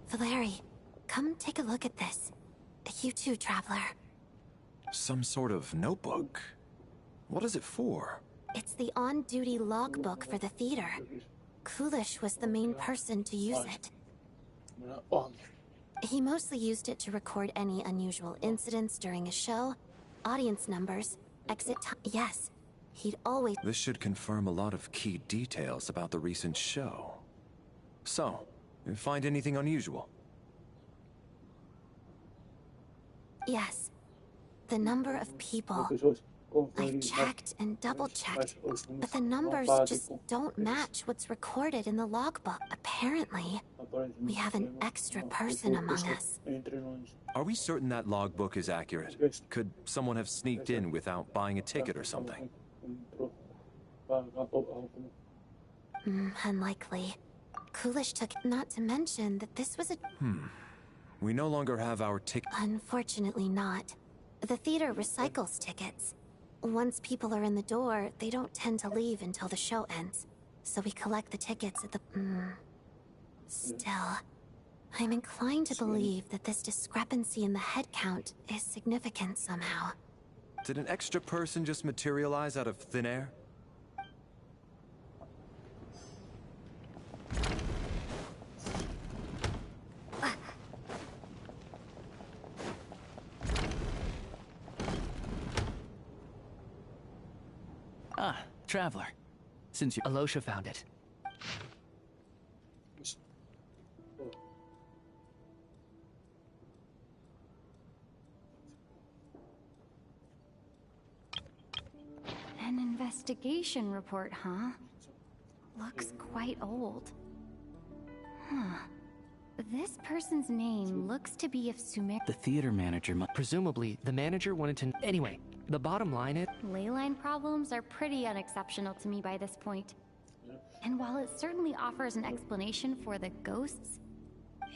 Valeri, come take a look at this. You too, traveler. Some sort of notebook. What is it for? It's the on-duty logbook for the theater. Kulish was the main person to use it. He mostly used it to record any unusual incidents during a show, audience numbers, exit time. Yes, he'd always... This should confirm a lot of key details about the recent show. So, you find anything unusual? Yes. The number of people. I've checked and double-checked, but the numbers just don't match what's recorded in the logbook. Apparently, we have an extra person among us. Are we certain that logbook is accurate? Could someone have sneaked in without buying a ticket or something? Unlikely. Kulish took... Not to mention that this was a... We no longer have our ticket. Unfortunately not. The theater recycles tickets. Once people are in the door, they don't tend to leave until the show ends. So we collect the tickets at the... Still, I'm inclined to believe that this discrepancy in the head count is significant somehow. Did an extra person just materialize out of thin air? Ah, traveler. Since you... Alosha found it. An investigation report, huh? Looks quite old. Huh. This person's name looks to be of Sumer... The theater manager presumably, the manager wanted to... Anyway, the bottom line is... Leyline problems are pretty unexceptional to me by this point. And while it certainly offers an explanation for the ghosts,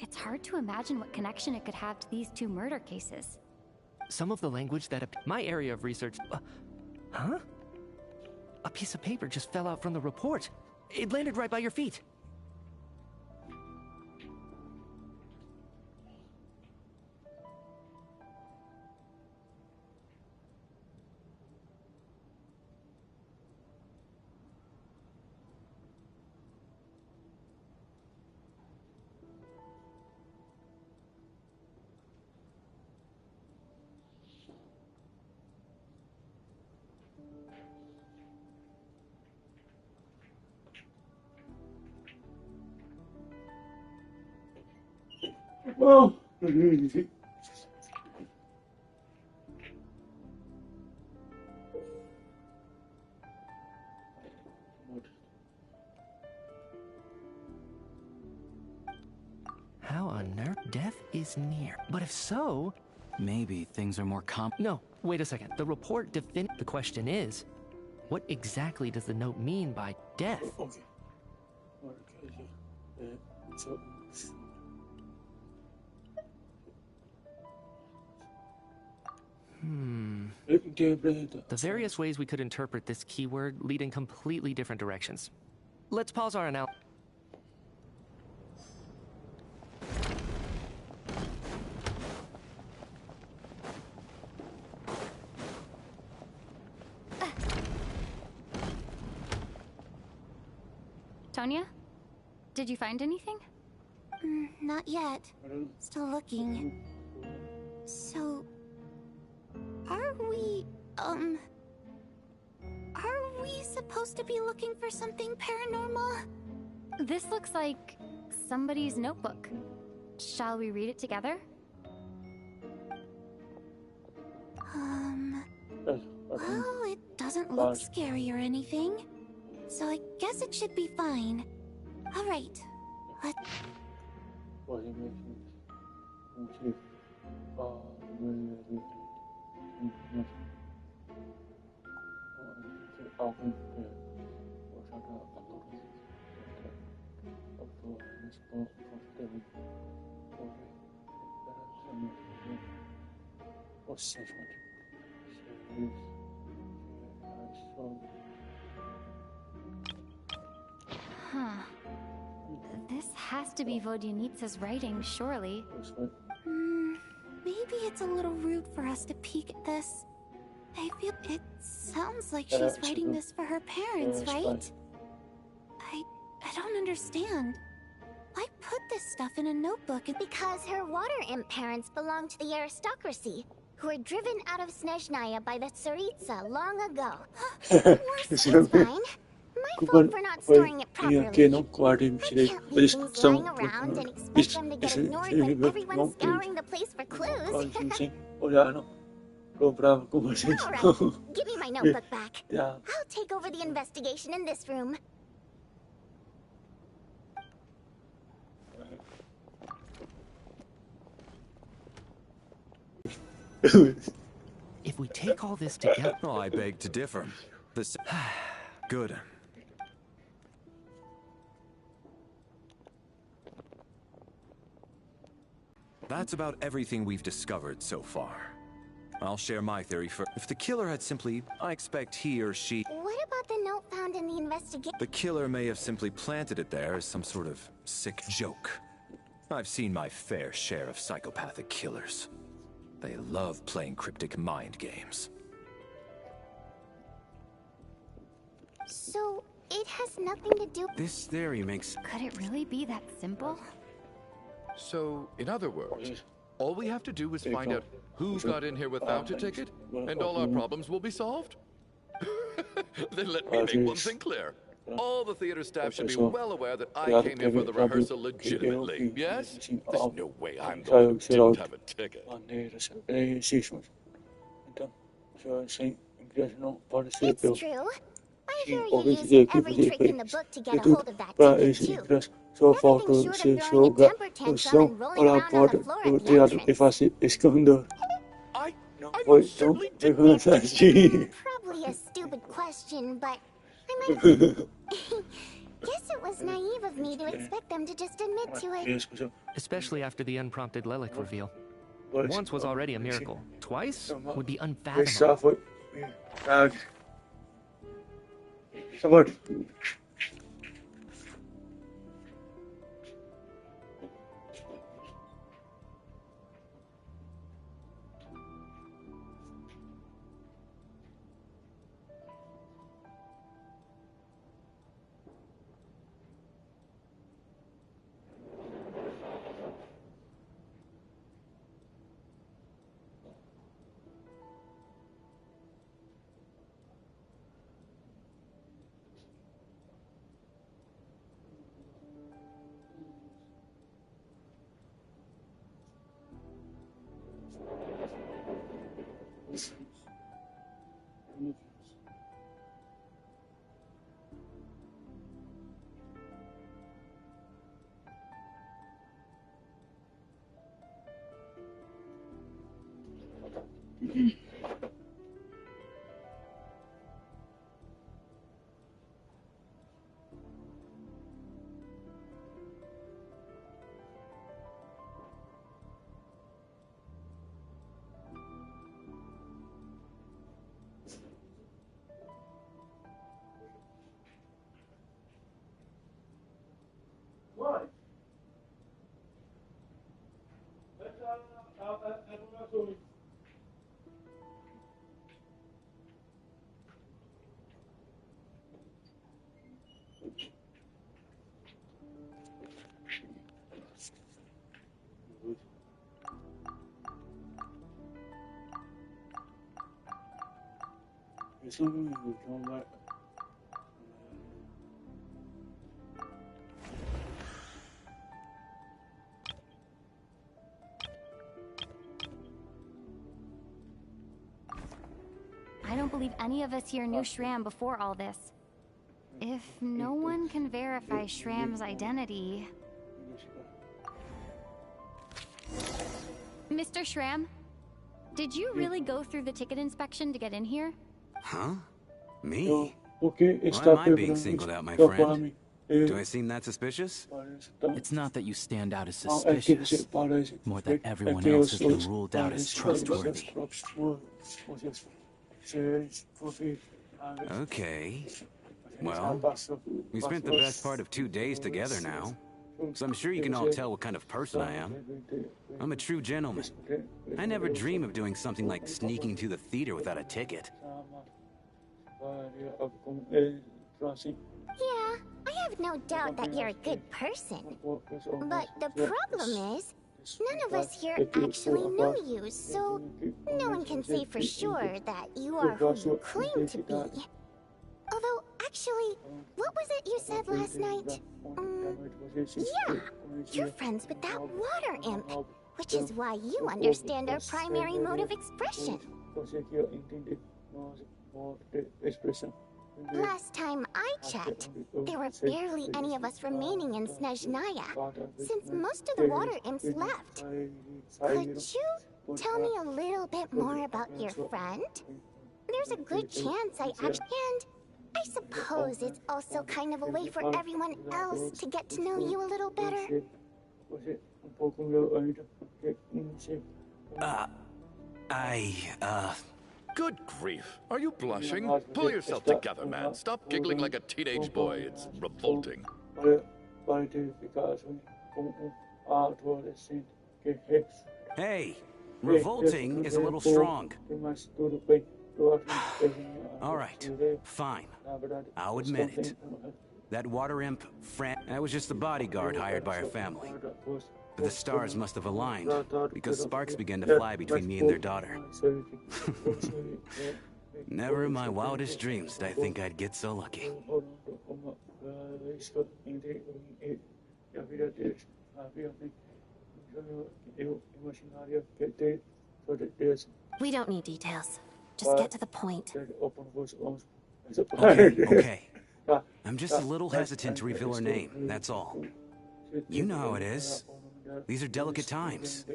it's hard to imagine what connection it could have to these two murder cases. Some of the language that... My area of research... huh? A piece of paper just fell out from the report. It landed right by your feet. Oh. How on earth? Death is near. But if so... Maybe things are more No, wait a second. The report The question is, what exactly does the note mean by death? Okay. So... The various ways we could interpret this keyword lead in completely different directions. Let's pause our analysis. Tonya? Did you find anything? Not yet. Still looking. So... Are we supposed to be looking for something paranormal? This looks like somebody's notebook. Shall we read it together? Well, it doesn't look scary or anything. So I guess it should be fine. Alright. Huh. This has to be Vodyanitsa's writing, surely. Maybe it's a little rude for us to peek at this. I feel it sounds like she's writing this for her parents, right? I don't understand. Why put this stuff in a notebook? Because her water imp parents belong to the aristocracy, who were driven out of Snezhnaya by the Tsaritsa long ago. It's fine. My fault for not storing it properly. I can't leave things lying around and expect them to get ignored when everyone's scouring the place for clues. Alright, give me my notebook back. I'll take over the investigation in this room. If we take all this together... Oh, I beg to differ. This... Good. That's about everything we've discovered so far. I'll share my theory first. If the killer had simply... I expect he or she... What about the note found in the investigation? The killer may have simply planted it there as some sort of sick joke. I've seen my fair share of psychopathic killers. They love playing cryptic mind games. So, it has nothing to do... This theory makes... Could it really be that simple? So, in other words, all we have to do is find out who got in here without a ticket, and all our problems will be solved? Then let me make one thing clear. All the theater staff should be well aware that I came here for the rehearsal legitimately, yes? There's no way I'm the one who didn't have a ticket. It's true. I hear you used every trick in the book to get a hold of that ticket, too. Everything short of throwing a temper tantrum and rolling around on the floor at the entrance. I certainly didn't. Probably a stupid question, but I might guess it was naive of me to expect them to just admit to it. Especially after the unprompted Lelik reveal. Once was already a miracle. Twice would be unfathomable. I don't believe any of us here knew Shram before all this. If no one can verify Shram's identity... Mr. Shram, did you really go through the ticket inspection to get in here? Huh? Me? Why am I being singled out, my friend? Do I seem that suspicious? It's not that you stand out as suspicious, more that everyone else has been ruled out as trustworthy. Okay. Well, we spent the best part of 2 days together now, so I'm sure you can all tell what kind of person I am. I'm a true gentleman. I never dream of doing something like sneaking to the theater without a ticket. Yeah, I have no doubt that you're a good person. But the problem is, none of us here actually know you, so no one can say for sure that you are who you claim to be. Although, actually, what was it you said last night? Yeah, you're friends with that water imp, which is why you understand our primary mode of expression. Last time I checked, there were barely any of us remaining in Snezhnaya, since most of the water imps left. Could you tell me a little bit more about your friend? There's a good chance I actually... And I suppose it's also kind of a way for everyone else to get to know you a little better. Good grief. Are you blushing? Pull yourself together, man. Stop giggling like a teenage boy. It's revolting. Hey, revolting is a little strong. All right, fine. I'll admit it. That water imp friend, I was just the bodyguard hired by our family. But the stars must have aligned, because sparks began to fly between me and their daughter. Never in my wildest dreams did I think I'd get so lucky. We don't need details. Just get to the point. Okay. I'm just a little hesitant to reveal her name, that's all. You know how it is. These are delicate times.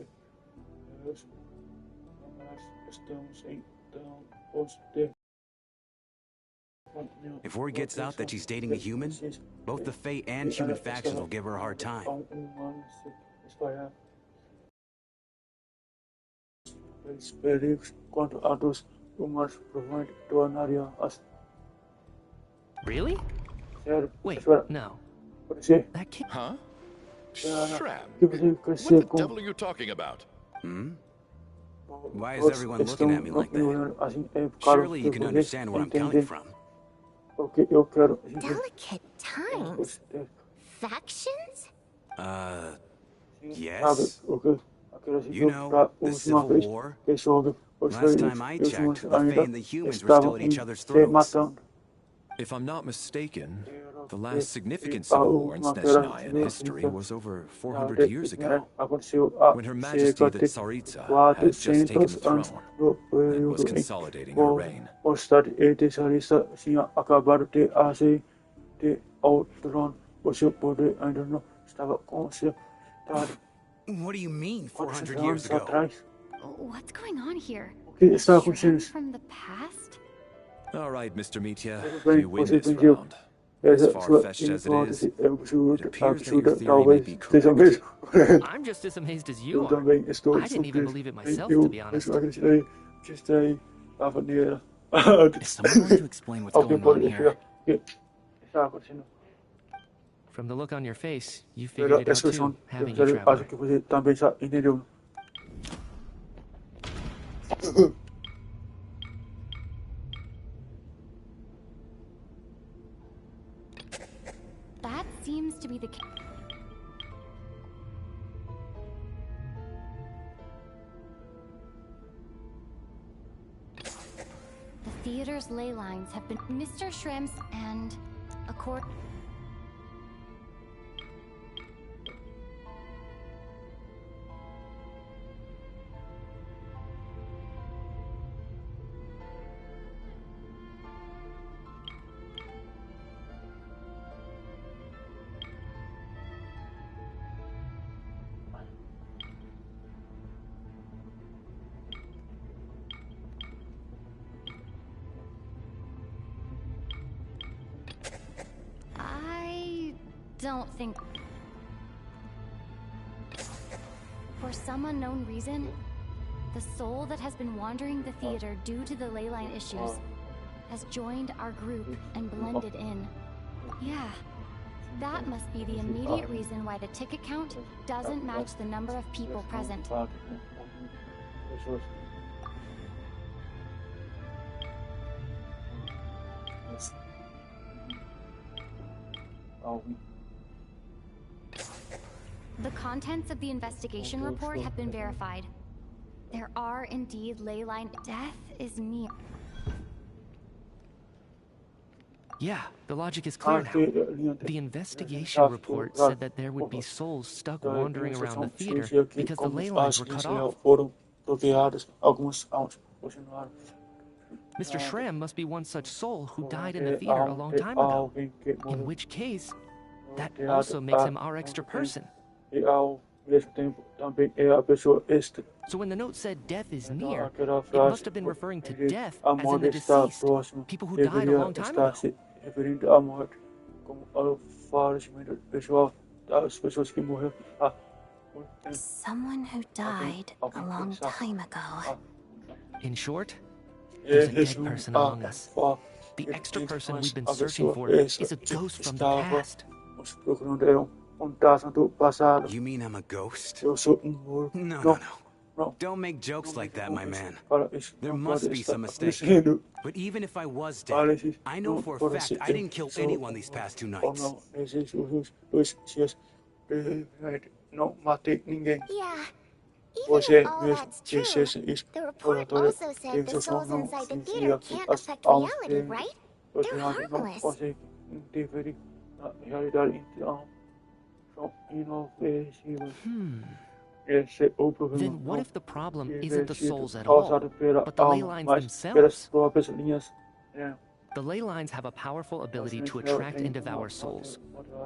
If word gets out that she's dating a human, both the Fae and human factions will give her a hard time. Really? Wait, no. That kid... Huh? Shram. What the devil are you talking about? Hmm? Why is everyone looking at me like that? Surely you can understand where I'm coming from. Delicate times? Factions? Yes. You know, the Civil War? Last time I checked, the Fae and the humans were still at each other's throats. If I'm not mistaken, the last significant civil war in Snezhnaya in history was over 400 years ago, when Her Majesty the Tsaritsa had just taken the throne and was consolidating her reign. What do you mean, 400 years ago? What's going on here? Shram from the past? All right, Mr. Mitya, you win this round. As far-fetched as it is, it appears that your theory may be correct. I'm just as amazed as you are. I didn't even believe it myself, to be honest. Is someone going to explain what's going on here? From the look on your face, you figured it out too, haven't you, Traveler? That seems to be the case. The theater's ley lines have been Mr. Shrimps and a court. Don't think. For some unknown reason, The soul that has been wandering the theater due to the ley line issues has joined our group and blended in. Yeah, that must be the immediate reason why the ticket count doesn't match the number of people present. The contents of the investigation report have been verified. There are indeed ley line. Death is near. Yeah, the logic is clear now. The investigation report said that there would be souls stuck wandering around the theater because the ley lines were cut off. Mr. Schramm must be one such soul who died in the theater a long time ago. In which case, that also makes him our extra person. So when the note said death is near, it must have been referring to death as in the deceased, people who died a long time ago. Someone who died a long time ago. In short, there's a dead person among us. The extra person we've been searching for is a ghost from the past. You mean I'm a ghost? No. Don't make jokes like that, my man. There must be some mistake. But even if I was dead, I know for a fact I didn't kill anyone these past 2 nights. Yeah. Even if all that's true, the report also said the souls inside the theater can't affect reality, right? They're harmless. Then what if the problem isn't the souls at all, but the ley lines themselves? The ley lines have a powerful ability to attract and devour souls.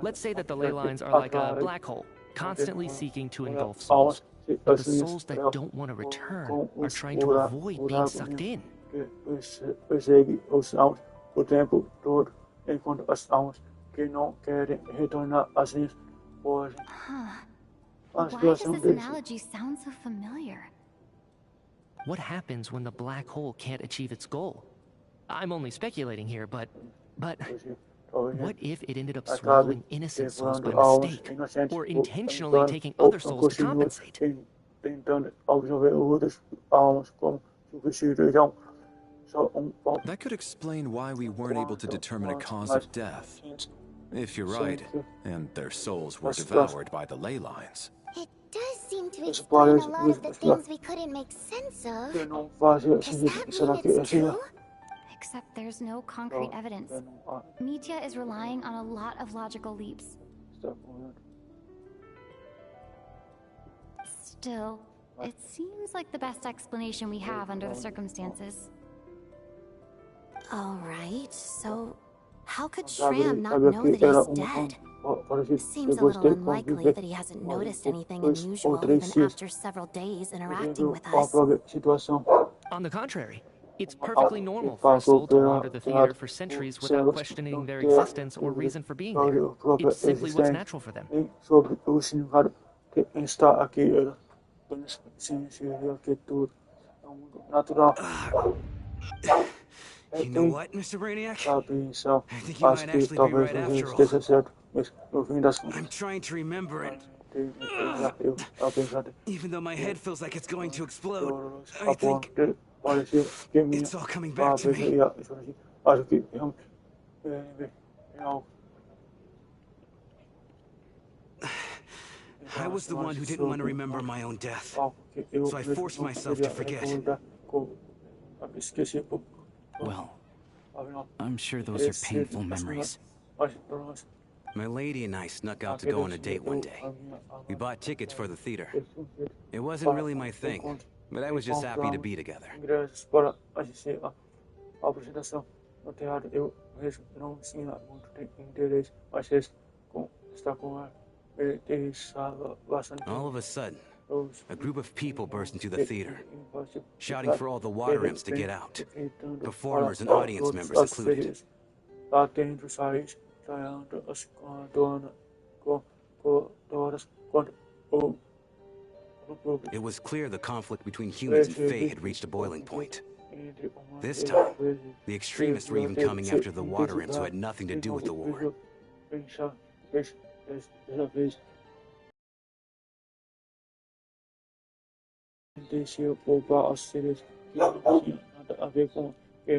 Let's say that the ley lines are like a black hole, constantly seeking to engulf souls. But the souls that don't want to return are trying to avoid being sucked in. Why does this analogy sound so familiar? What happens when the black hole can't achieve its goal? I'm only speculating here, but what if it ended up swallowing innocent souls by mistake, or intentionally taking other souls to compensate? That could explain why we weren't able to determine a cause of death. If you're right, and their souls were devoured by the ley lines. It does seem to explain a lot of the things we couldn't make sense of. Does that mean it's true? Except there's no concrete evidence. Mitya is relying on a lot of logical leaps. Still, it seems like the best explanation we have under the circumstances. Alright, so how could Schramm not know that he's dead? Seems a little unlikely that he hasn't noticed anything unusual even after several days interacting with us. On the contrary, it's perfectly normal for a soul to wander the theater for centuries without questioning their existence or reason for being there. It's simply what's natural for them. You know what, Mr. Brainiac? I think you might actually be right after all. I'm trying to remember it. Even though my head feels like it's going to explode, I think it's all coming back to me. I was the one who didn't want to remember my own death, so I forced myself to forget. Well, I'm sure those are painful memories. My lady and I snuck out to go on a date one day. We bought tickets for the theater. It wasn't really my thing, but I was just happy to be together. All of a sudden, a group of people burst into the theater, shouting for all the water imps to get out, performers and audience members included. It was clear the conflict between humans and Fae had reached a boiling point. This time, the extremists were even coming after the water imps who had nothing to do with the war.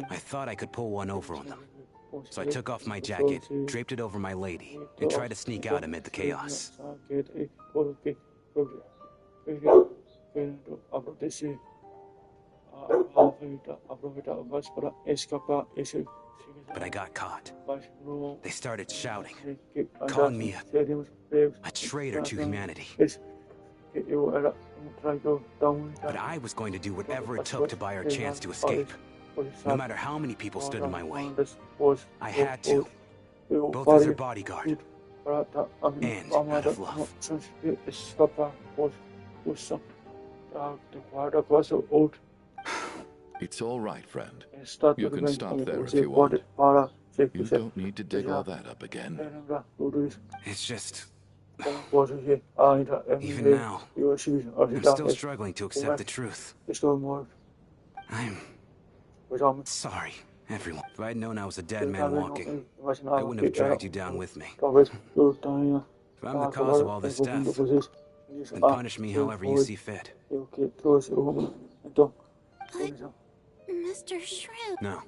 I thought I could pull one over on them. So I took off my jacket, draped it over my lady, and tried to sneak out amid the chaos. But I got caught. They started shouting, calling me a traitor to humanity. But I was going to do whatever it took to buy our chance to escape. No matter how many people stood in my way. I had to. Both as their bodyguard and out of love. It's all right, friend. You can stop there if you want. You don't need to dig all that up again. It's just... Even now, I'm still struggling to accept the truth. I'm sorry, everyone. If I'd known I was a dead man walking, I wouldn't have dragged you down with me. If I'm the cause of all this death, then punish me however you see fit. But, Mr. Shrimp... No.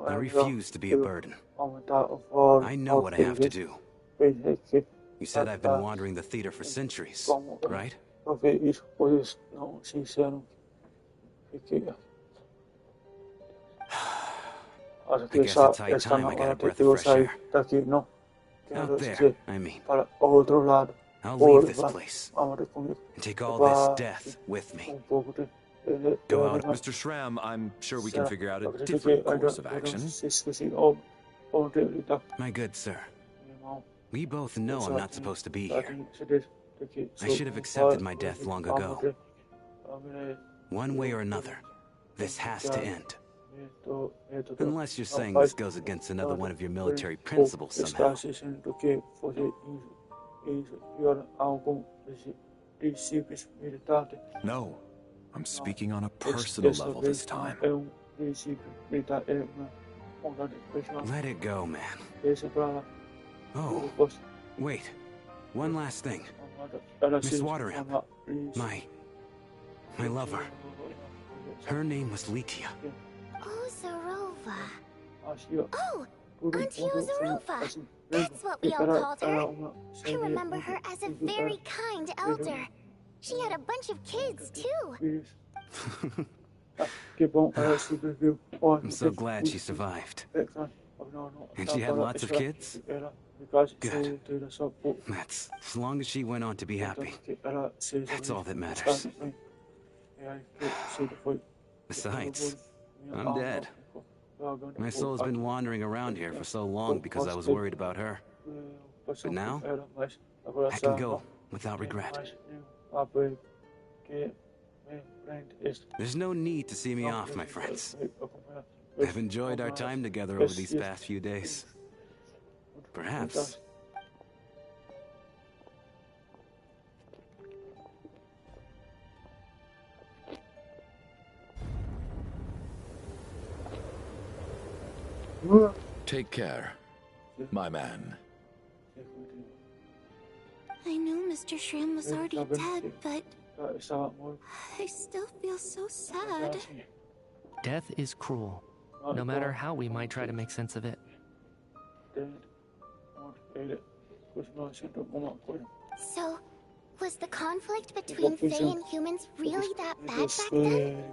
I refuse to be a burden. I know what I have to do. You said I've been wandering the theater for centuries, right? I guess it's high time I got a breath of fresh air. Out there, I mean. I'll leave this place and take all this death with me. Go out. Mr. Shram, I'm sure we can figure out a different course of action. My good sir, we both know I'm not supposed to be here. I should have accepted my death long ago. One way or another, this has to end. Unless you're saying this goes against another one of your military principles somehow. No, I'm speaking on a personal level this time. Let it go, man. Oh, wait. One last thing. Miss Waterimp, my lover. Her name was Litia. Ozarova. Oh, Auntie Ozarova. That's what we all called her. I remember her as a very kind elder. She had a bunch of kids, too. I'm so glad she survived. And she had lots of kids? Good. That's as long as she went on to be happy. That's all that matters. Besides, I'm dead. My soul's been wandering around here for so long because I was worried about her. But now, I can go without regret. There's no need to see me off, my friends. I've enjoyed our time together over these past few days. Perhaps. Take care, my man. I knew Mr. Shram was already dead, but... I still feel so sad. Death is cruel, no matter how we might try to make sense of it. So, was the conflict between Fae and humans really that bad back then?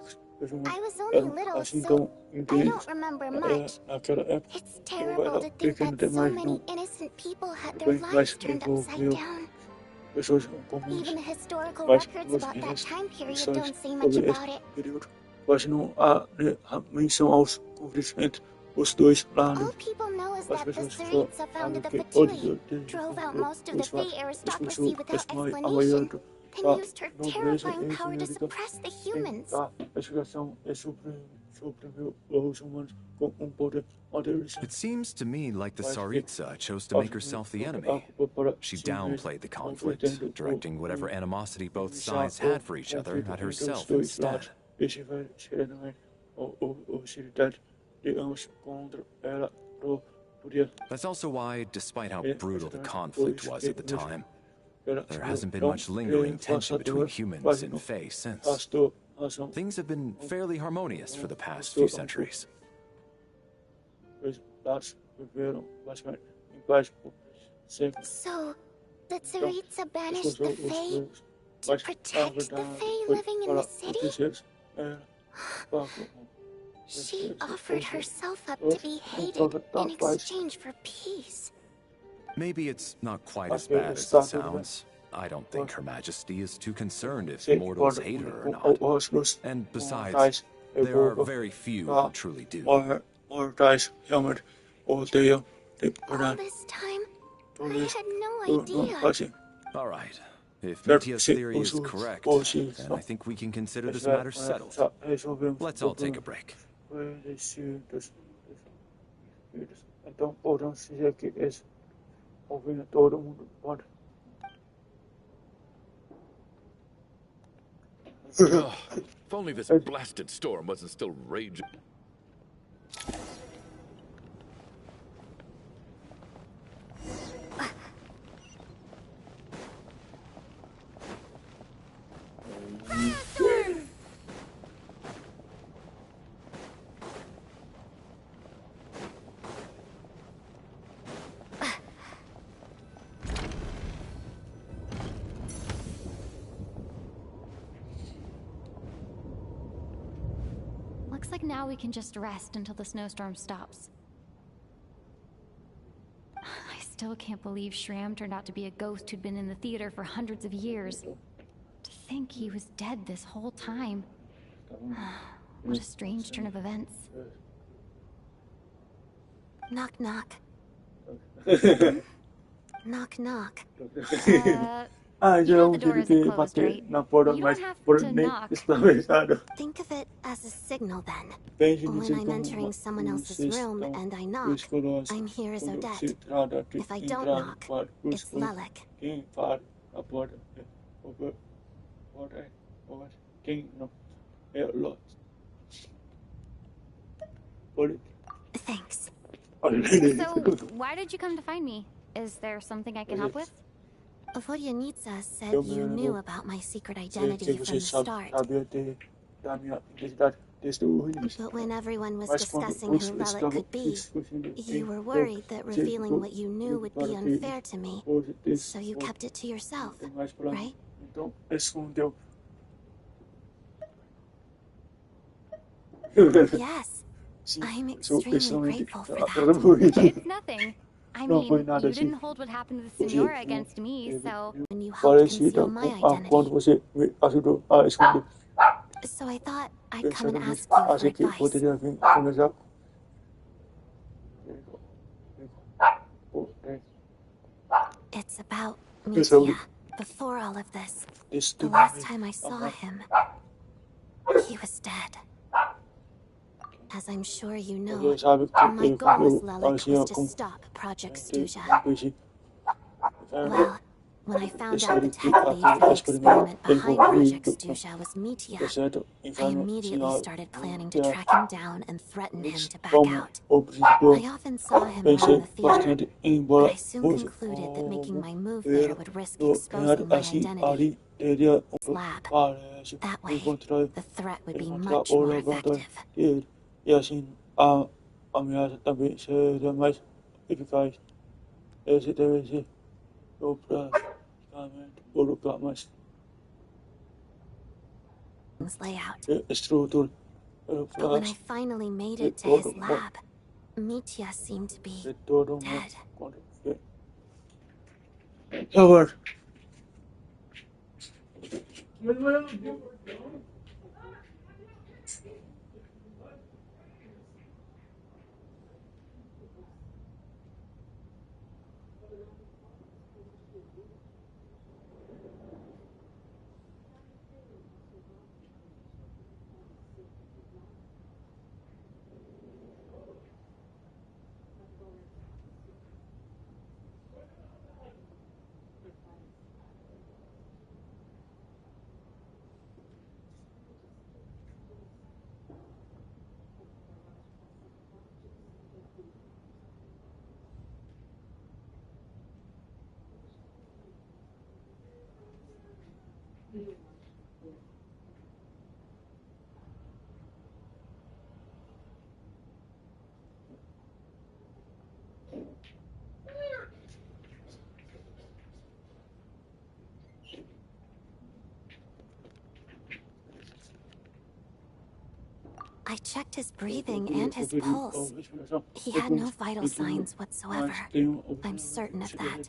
I was only little, so I don't remember much. It's terrible to think that so many innocent people had their lives turned upside down. Even the historical records about that time period don't say much about it. All people know is that the Tsaritsa founded the Fatui, drove out most of the Fae aristocracy without explanation, and used her terrifying power to suppress the humans. It seems to me like the Tsaritsa chose to make herself the enemy. She downplayed the conflict, directing whatever animosity both sides had for each other at herself instead. That's also why, despite how brutal the conflict was at the time, there hasn't been much lingering tension between humans and Fae since. Things have been fairly harmonious for the past few centuries. So, the Tsaritsa banished the Fae to protect the Fae living in the city? She offered herself up to be hated in exchange for peace. Maybe it's not quite as bad as it sounds. I don't think Her Majesty is too concerned if mortals hate her or not. And besides, there are very few who truly do. All this time, I had no idea. All right. If Mitya's theory is correct, then I think we can consider this matter settled. Let's all take a break. Ugh, if only this blasted storm wasn't still raging. Looks like now we can just rest until the snowstorm stops. I still can't believe Shram turned out to be a ghost who'd been in the theater for hundreds of years. To think he was dead this whole time. What a strange turn of events. Knock, knock. Knock, knock. You know the door isn't closed, right? You don't have to knock. Think of it as a signal then. When I'm entering someone else's room and I knock, I'm here as Odette. If I don't knock, it's Lelek. Thanks. So, why did you come to find me? Is there something I can help with? Volyanitsa said you knew about my secret identity from the start. But when everyone was discussing who Lelek could be, you were worried that revealing what you knew would be unfair to me. So you kept it to yourself, right? Yes. I'm extremely grateful for that. It's nothing. I mean, you didn't hold what happened to the Senora against me, so... When you helped conceal my identity. So I thought I'd come and ask you for advice. It's about Mitya. Before all of this, the last time I saw him, he was dead. As I'm sure you know, my goal with Lelek was to stop Project Stuja. Well, when I found out the tech lead for the experiment behind Project Stuja was Mitya, I immediately started planning to track him down and threaten him to back out. I often saw him around the theater, but I soon concluded that making my move there would risk exposing my identity. Lab. That way, the threat would be much more effective. Layout. But when I finally made it to his lab, Mitya seemed to be dead. I checked his breathing and his pulse. He had no vital signs whatsoever. I'm certain of that.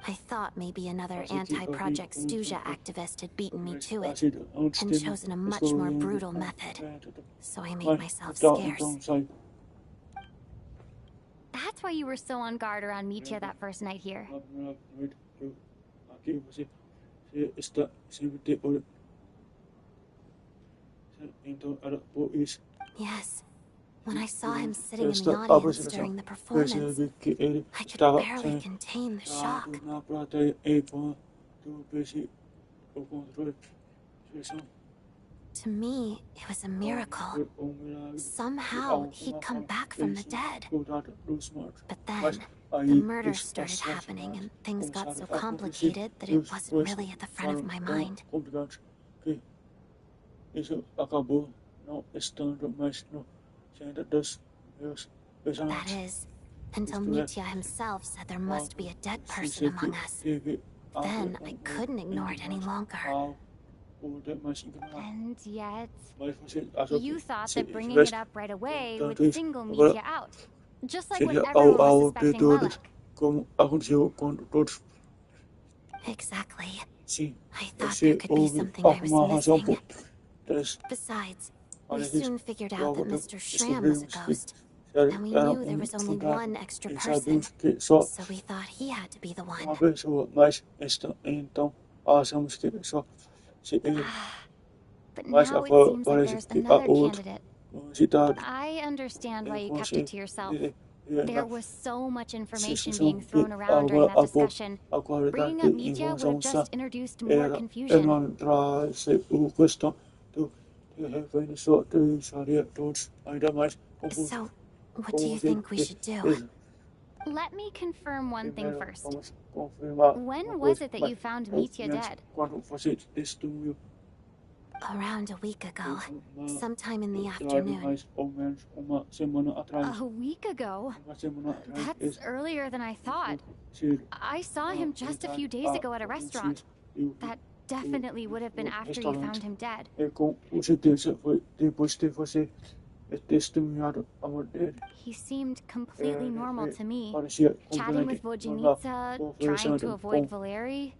I thought maybe another anti-Project Stuja activist had beaten me to it and chosen a much more brutal method. So I made myself scarce. That's why you were so on guard around Mitya that first night here. Yes. When I saw him sitting in the audience during the performance, I could barely contain the shock. To me, it was a miracle. Somehow, he'd come back from the dead. But then, the murders started happening and things got so complicated that it wasn't really at the front of my mind. That is, until Mitya himself said there must be a dead person among us. Then I couldn't ignore it any longer. And yet, you thought that bringing it up right away would single Mitya out. Just like when everyone was suspecting Lilac. Exactly. I thought there could be something I was missing. Besides, we soon figured out that Mr. Schramm was a ghost. And we knew there was only one extra person. So we thought he had to be the one. But now it seems like there's another candidate. I understand why you kept it to yourself. There was so much information being thrown around during that discussion. Bringing up Mitya would have just introduced more confusion. So, what do you think we should do? Let me confirm one thing first. When was it that you found Mitya dead? Around a week ago. Sometime in the afternoon. A week ago? That's earlier than I thought. I saw him just a few days ago at a restaurant. That definitely would have been after you found him dead. He seemed completely normal to me. Chatting with Vodjanitsa, trying to avoid Valeri.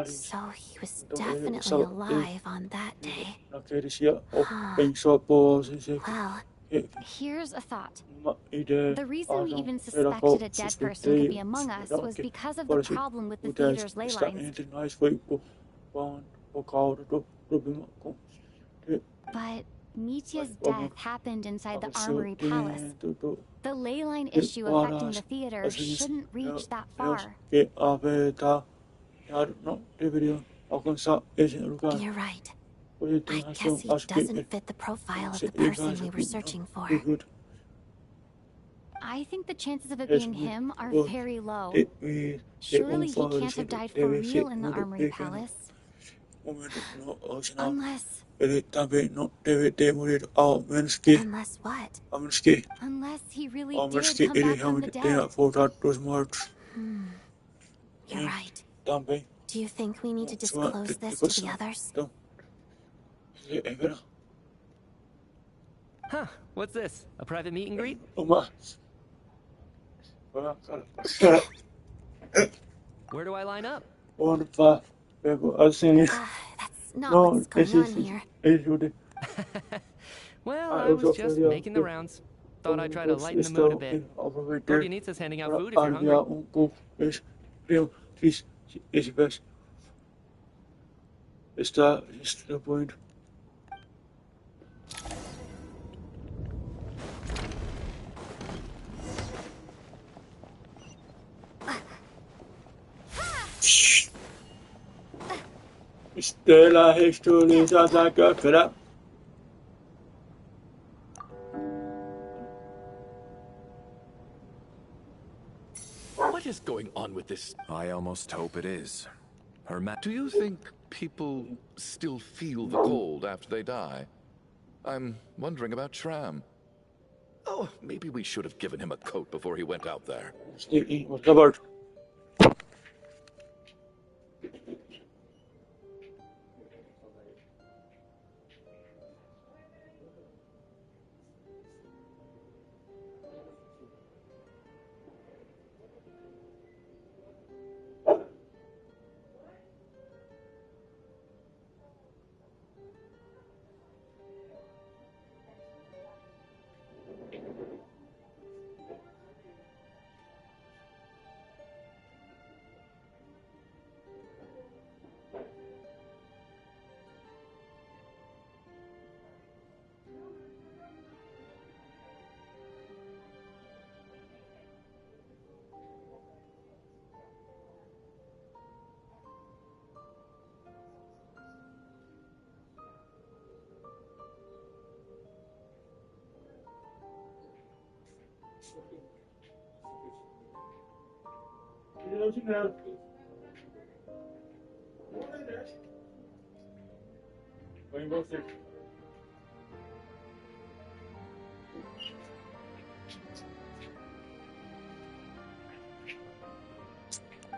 So he was definitely alive on that day. Well, here's a thought. The reason we even suspected a dead person could be among us was because of the problem with the theater's ley lines. But Mitya's death happened inside the Armory Palace. The ley line issue affecting the theater shouldn't reach that far. You're right. I guess he doesn't fit the profile of the person we were searching for. I think the chances of it being him are very low. Surely he can't have died for real in the Armory Palace. Unless... Unless what? Unless he really did come back from the dead. You're right. Do you think we need to disclose this to the others? Huh, what's this? A private meet and greet? Where do I line up? That's not what's going on here. Well, I was just making the rounds. Thought I'd try to lighten the mood a bit. Vodjanitsa's handing out food if you're hungry. Stella historia da. What is going on with this? I almost hope it is. Do you think people still feel the cold after they die? I'm wondering about Shram. Oh, maybe we should have given him a coat before he went out there.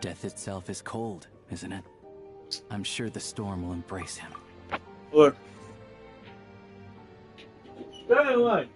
Death itself is cold, isn't it? I'm sure the storm will embrace him. Or. Vai.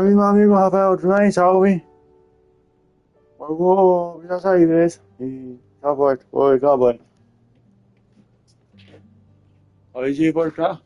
mi amigo Rafael, tudo salve. Eu vou já sair, beleza? E já volto. Vou acabando. Pode voltar?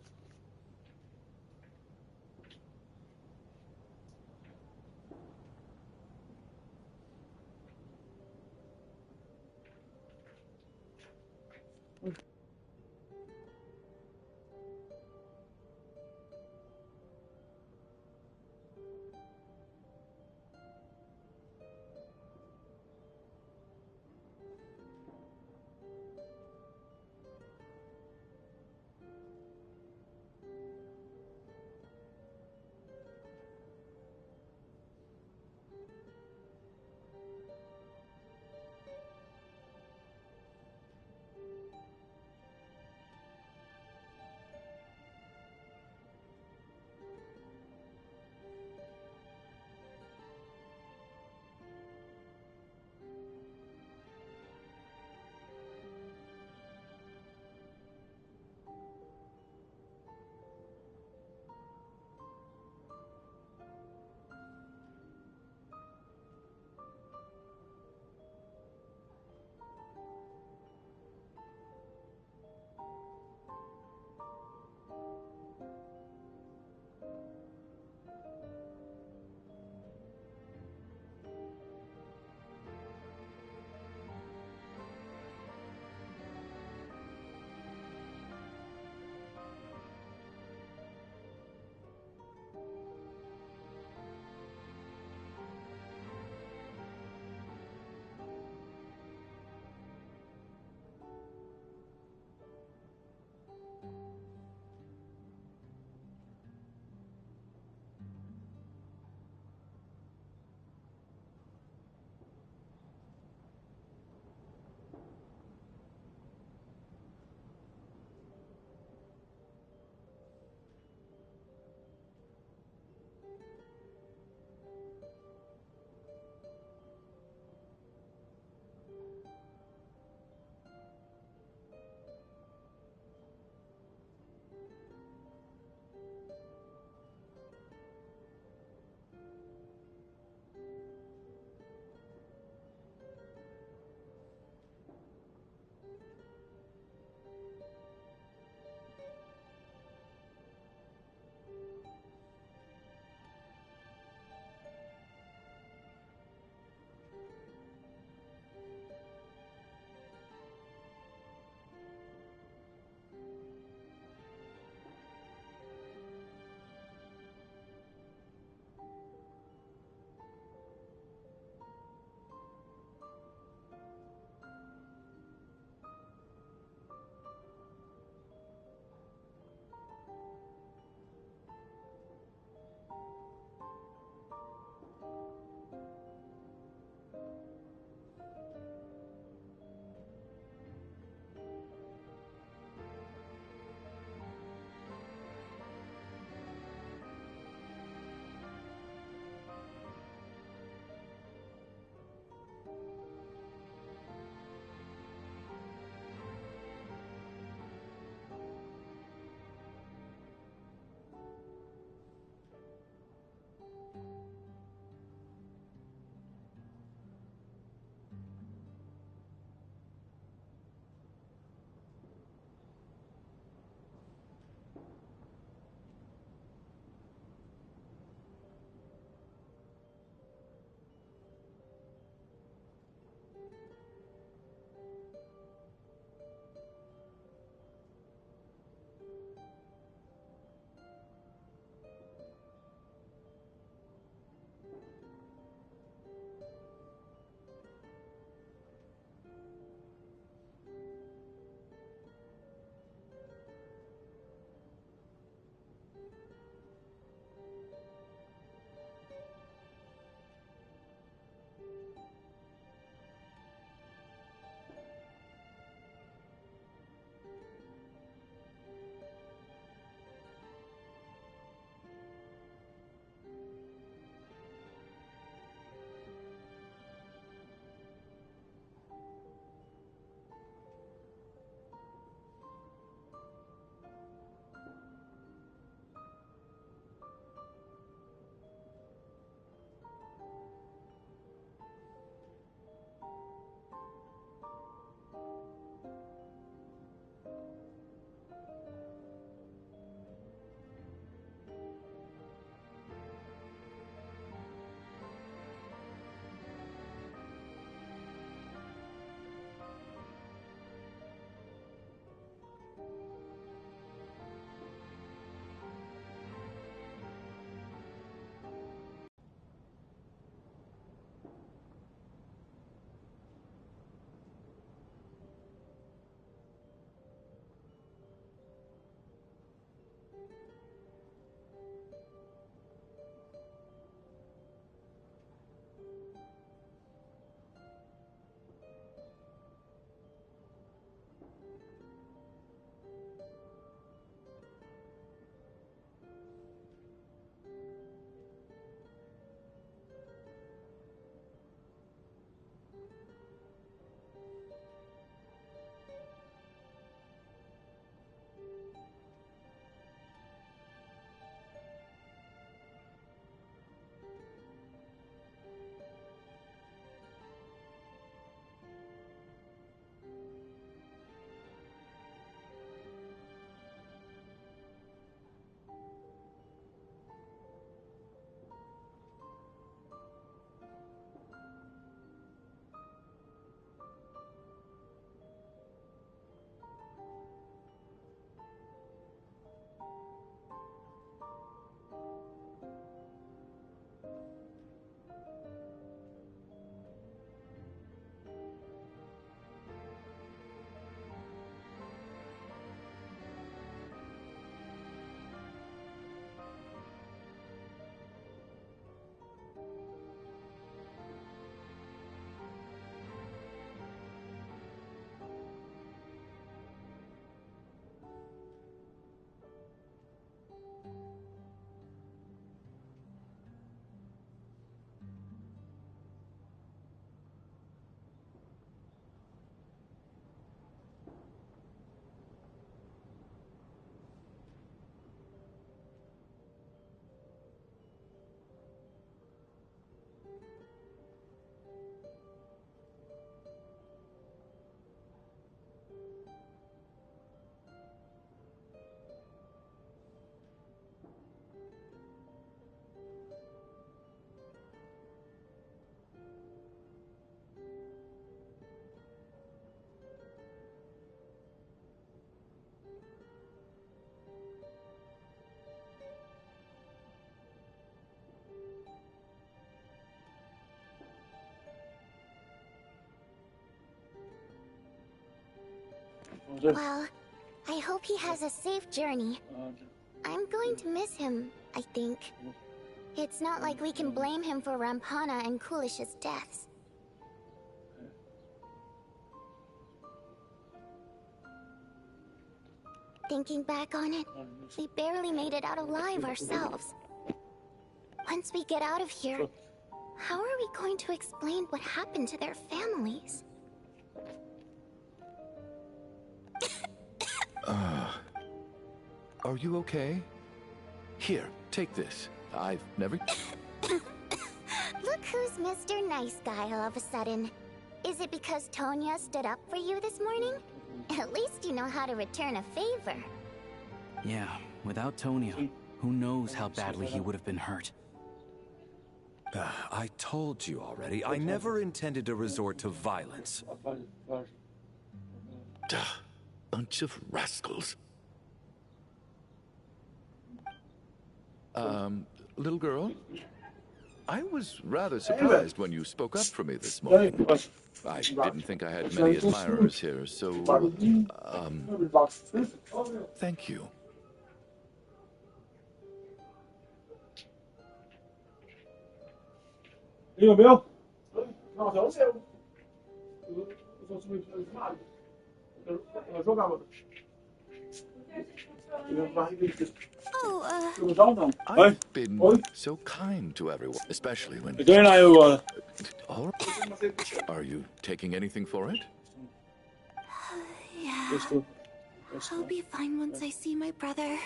Well, I hope he has a safe journey. I'm going to miss him, I think. It's not like we can blame him for Rampana and Kulish's deaths. Thinking back on it, we barely made it out alive ourselves. Once we get out of here, how are we going to explain what happened to their families? Are you okay? Here, take this. I've never... Look who's Mr. Nice Guy all of a sudden. Is it because Tonya stood up for you this morning? At least you know how to return a favor. Yeah, without Tonya, who knows how badly he would have been hurt. I told you already, I never intended to resort to violence. Duh, bunch of rascals. Little girl? I was rather surprised when you spoke up for me this morning. I didn't think I had many admirers here, so... thank you. I've been so kind to everyone, especially when... Oh, are you taking anything for it? Yeah. I'll be fine once I see my brother.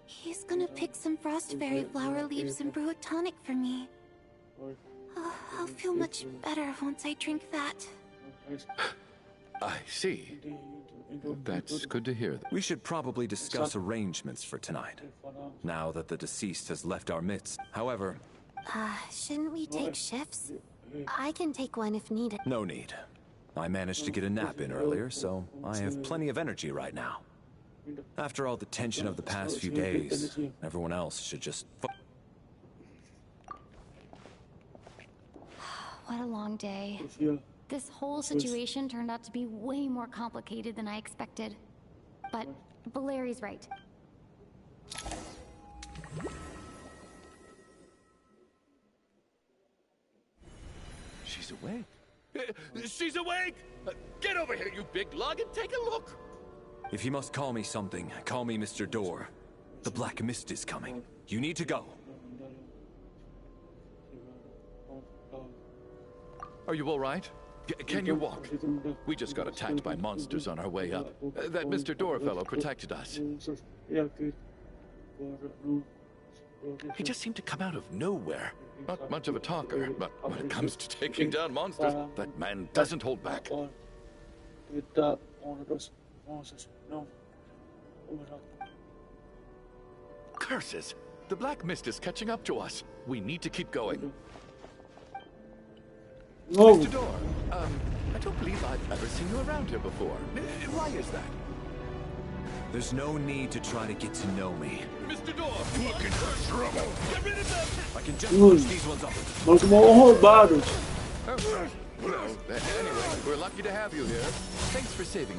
He's gonna pick some frost fairy flower leaves and brew a tonic for me. I'll feel much better once I drink that. I see. That's good to hear. We should probably discuss arrangements for tonight, now that the deceased has left our midst. However... shouldn't we take shifts? I can take one if needed. No need. I managed to get a nap in earlier, so I have plenty of energy right now. After all the tension of the past few days, everyone else should just... What a long day. This whole situation turned out to be way more complicated than I expected. But Valeri's right. She's awake. She's awake! Get over here, you big lug, and take a look! If you must call me something, call me Mr. Door. The Black Mist is coming. You need to go. Are you all right? Can you walk? We just got attacked by monsters on our way up. That Mr. Door fellow protected us. He just seemed to come out of nowhere. Not much of a talker, but when it comes to taking down monsters, that man doesn't hold back. Curses! The Black Mist is catching up to us. We need to keep going. Mr. Door, I don't believe I've ever seen you around here before. Why is that? There's no need to try to get to know me. Mr. Door, looking for trouble. Get rid of them! I can just push these ones up. Well, anyway, we're lucky to have you here. Thanks for saving.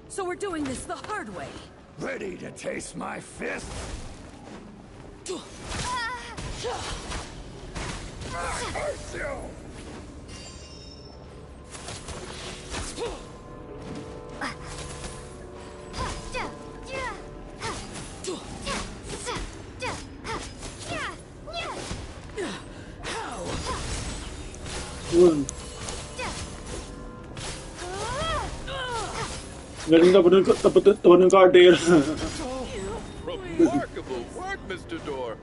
So we're doing this the hard way. Ready to taste my fist? I hurt you! Remarkable work, Mr. Door.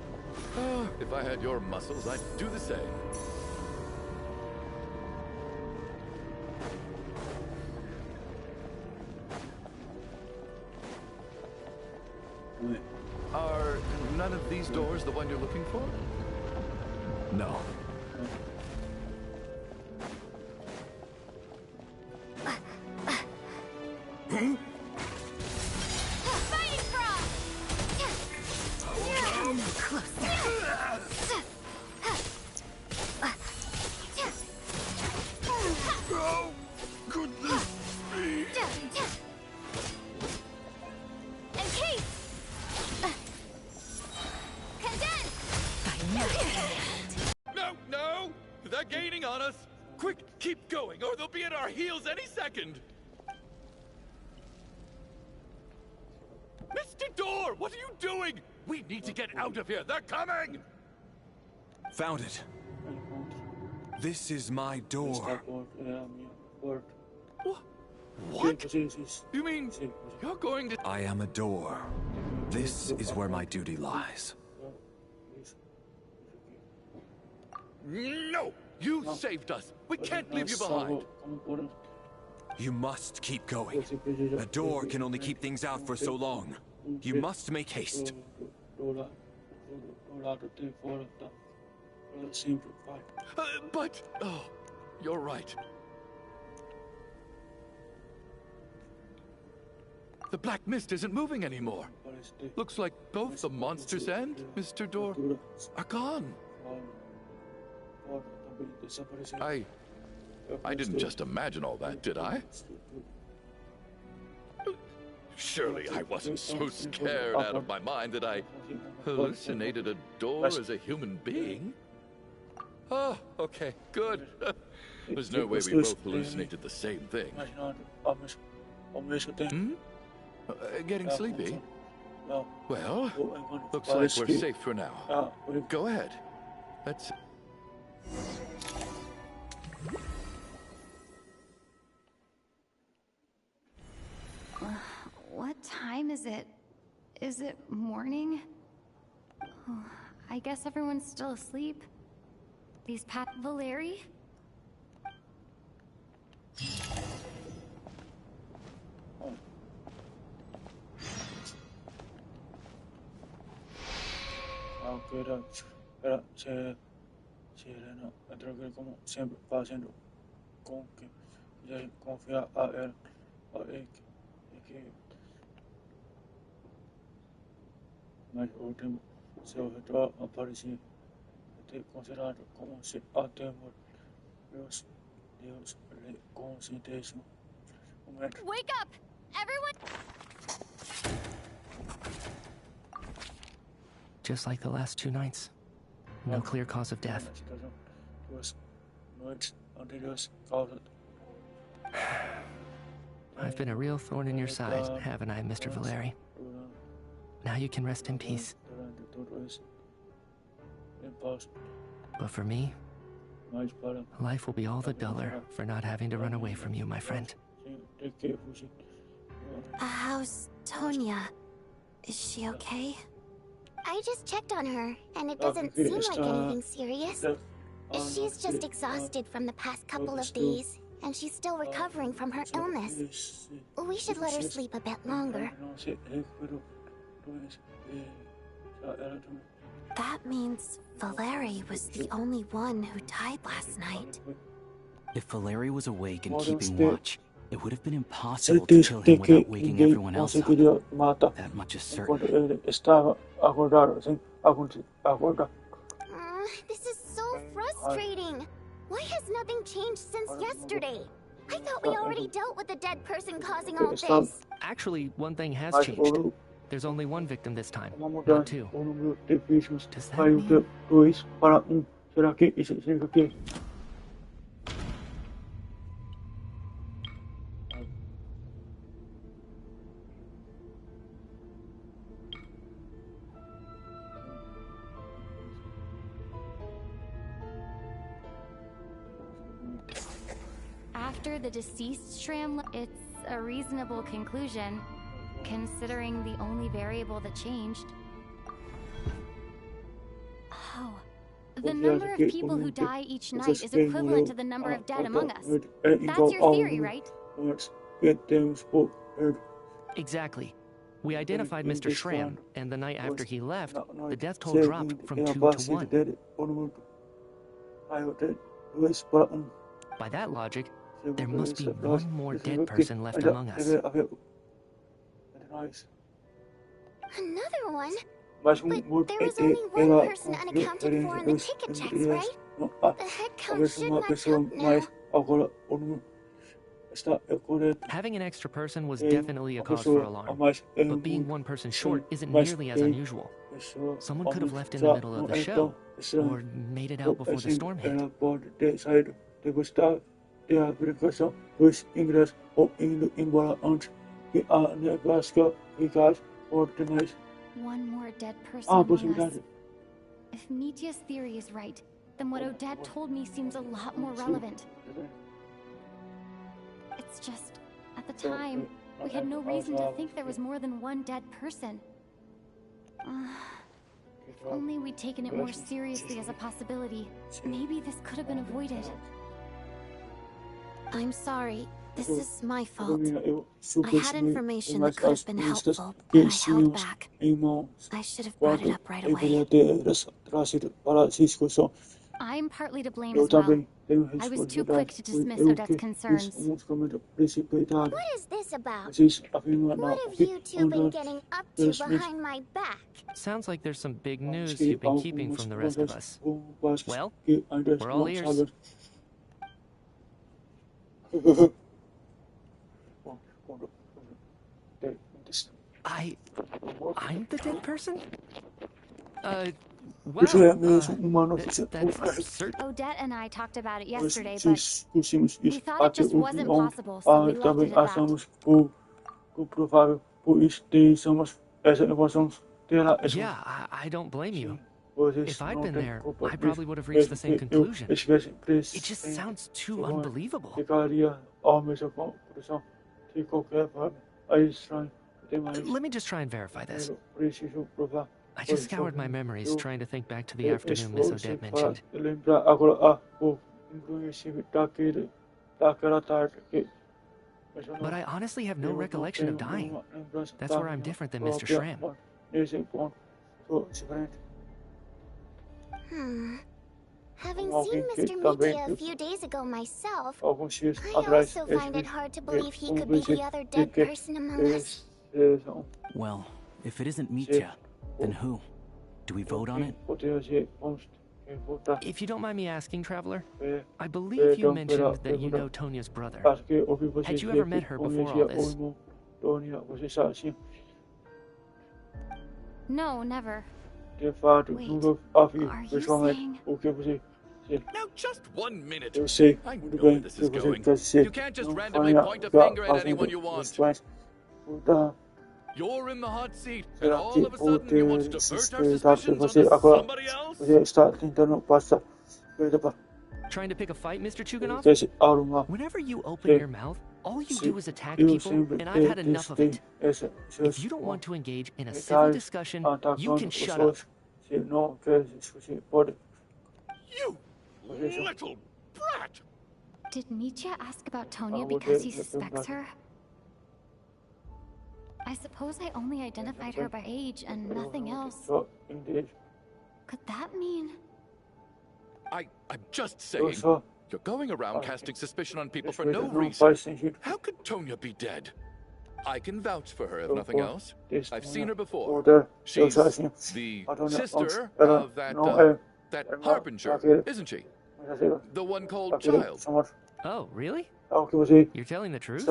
If I had your muscles, I'd do the same. Are none of these doors the one you're looking for? No. No, no! They're gaining on us! Quick, keep going, or they'll be at our heels any second! Mr. Door, what are you doing? We need to get out of here. They're coming! Found it. This is my door. What? You mean you're going to... I am a door. This is where my duty lies. No! You saved us! We can't leave you behind! You must keep going. A door can only keep things out for so long. You must make haste. But... Oh, you're right. The black mist isn't moving anymore. Looks like both the monsters and Mr. Door are gone. I didn't just imagine all that, did I? Surely I wasn't so scared out of my mind that I hallucinated a door as a human being? Oh, okay, good. There's no way we both hallucinated the same thing. Hmm? Getting sleepy? Well, looks like we're safe for now. Go ahead. Let's... What time is it? Is it morning? Oh, I guess everyone's still asleep. These Valeri? Serena, entregué como siempre, haciendo con que ya confía a él, que mais último seu retorno aparecia ter considerado como se a temor Deus lhe concedesse momento. Wake up! Everyone! Just like the last 2 nights. No clear cause of death. I've been a real thorn in your side, haven't I, Mr. Valeri? Now you can rest in peace. But for me, life will be all the duller for not having to run away from you, my friend. How's Tonya? Is she okay? I just checked on her, and it doesn't seem like anything serious. She's just exhausted from the past couple of days, and she's still recovering from her illness. We should let her sleep a bit longer. That means Valeri was the only one who died last night. If Valeri was awake and keeping watch, it would have been impossible to kill him without waking everyone else up. That much is certain. This is so frustrating. Why has nothing changed since yesterday? I thought we already dealt with the dead person causing all this. Actually, one thing has changed. There's only one victim this time, not 2. Does that mean... After the deceased Shram, it's a reasonable conclusion, considering the only variable that changed. Oh, the number of people who die each night is equivalent to the number of dead among us. That's your theory, right? Exactly. We identified Mr. Shram, and the night after he left, the death toll dropped from 2 to 1. By that logic, there must be one more dead person left among us. Another one? But there was only one person unaccounted for in the ticket checks, right? The head count should match up now. Having an extra person was definitely a cause for alarm, but being one person short isn't nearly as unusual. Someone could have left in the middle of the show, Or made it out before the storm hit. De questa preoccupação dos ingressos ou indo embora antes que a nevasca ficasse forte mais. One more dead person Ah, among us. possibilidade. If Mitya's theory is right, then what Odette told me seems a lot more relevant. It's just, at the time, we had no reason to think there was more than one dead person. If only we'd taken it more seriously as a possibility, maybe this could have been avoided. I'm sorry. This is my fault. I had information that could have been helpful, but I held back. I should have brought it up right away. I'm partly to blame as well. I was too quick to dismiss Odette's concerns. What is this about? What have you two been getting up to behind my back? Sounds like there's some big news you've been keeping from the rest of us. Well, we're all ears. I'm the dead person? Well, that's certain. Odette and I talked about it yesterday, but we thought it just wasn't possible, so we left it at that. Yeah, I don't blame you. If I'd been there, I probably would have reached the same conclusion. It just sounds too unbelievable. Let me just try and verify this. I just scoured my memories trying to think back to the afternoon Miss Odette mentioned. But I honestly have no recollection of dying. That's where I'm different than Mr. Schramm. Having seen Mr. Mitya a few days ago myself, I also find it hard to believe he could be the other dead person among us. Well, if it isn't Mitya, then who? Do we vote on it? If you don't mind me asking, Traveler, I believe you mentioned that you know Tonya's brother. Had you ever met her before all this? No, never. Wait, are you saying... Now, just 1 minute. I know where this is going. You can't just randomly point a finger at anyone you want. You're in the hot seat, and all of a sudden you want to divert our suspicions onto somebody else? Trying to pick a fight, Mr. Chuganov? Whenever you open your mouth, all you do is attack people, and I've had enough of it. If you don't want to engage in a civil discussion, you can shut up. You little brat! Did Mitya ask about Tonya because he suspects her? I suppose I only identified her by age and nothing else. Could that mean... I'm just saying. You're going around casting suspicion on people for no reason. How could Tonya be dead? I can vouch for her if nothing else. I've seen her before. She's the sister of that Harbinger, isn't she? The one called Child. Oh, really? You're telling the truth?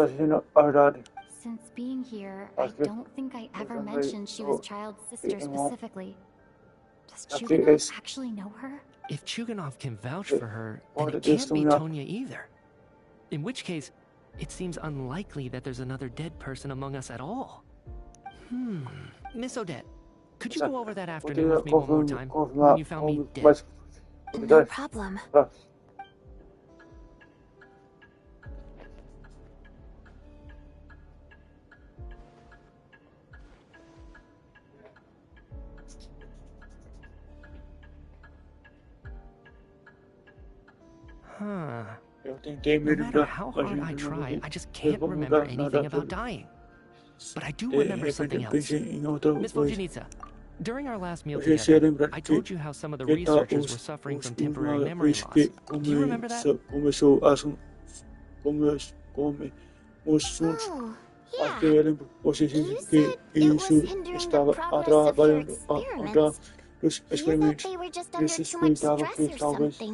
Since being here, I don't think I ever mentioned she was Child's sister specifically. Does Chuganov actually know her? If Chuganov can vouch for her, then it can't be Tonya either. In which case, it seems unlikely that there's another dead person among us at all. Miss Odette, could you go over that afternoon with me one more time, when you found me dead? No problem. No matter how hard I try, I just can't remember anything about dying. But I do remember something else. Miss Vojanitsa, during our last meal together, I told you how some of the researchers were suffering from temporary memory loss. Do you remember that? Oh, yeah. You said it was hindering the progress of your experiments. You thought they were just under too much stress or something.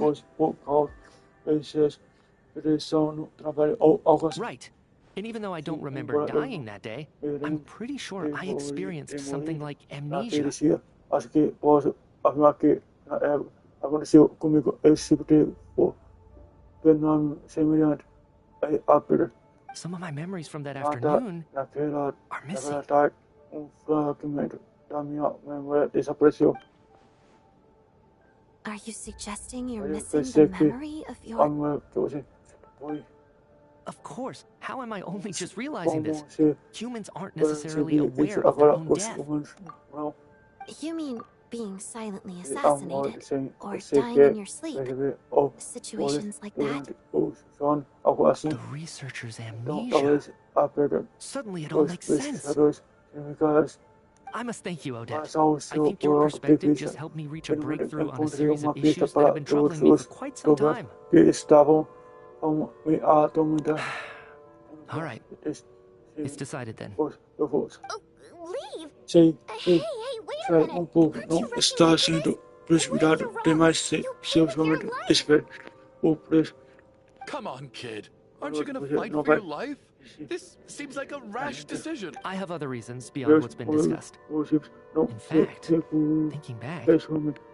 Right. And even though I don't remember dying that day, I'm pretty sure I experienced something like amnesia. aconteceu comigo esse tipo fenômeno semelhante a Peter. Some of my memories from that afternoon Naquela are missing. tarde, fragmento da minha memória desapareceu. Are you suggesting you're Eu missing pensei the que memory of a your... memória que você foi Of course. How am I only just realizing this? como se Humans aren't necessarily percebi isso aware of their agora own os death. humanos não. You mean being silently E a morte assassinated sem or você dying quer in your sleep? perceber ou Situations like that? durante o sono, algo assim. The researcher's Então amnesia. talvez a perda Suddenly it all dos makes sense. pesquisadores científicos I must thank you, Odette. mas ao I seu think your próprio perspective vista, just helped me reach a finalmente breakthrough on a encontrei series uma of pista issues that have para been troubling me todos for os quite some problemas time. que estavam me atormentando. All right. It's decided then. Eu vou. Leave? Sim, Hey, sim. wait a Sai minute. pouco. Aren't Não you rushing está into sendo this? precipitado What if you're demais. wrong? You'll pay Seus with your momentos life. espere o preço. Come on, kid. Aren't you gonna Você fight não for vai. your life? This seems like a rash decision. I have other reasons beyond what's been discussed. Não In fact, thinking back,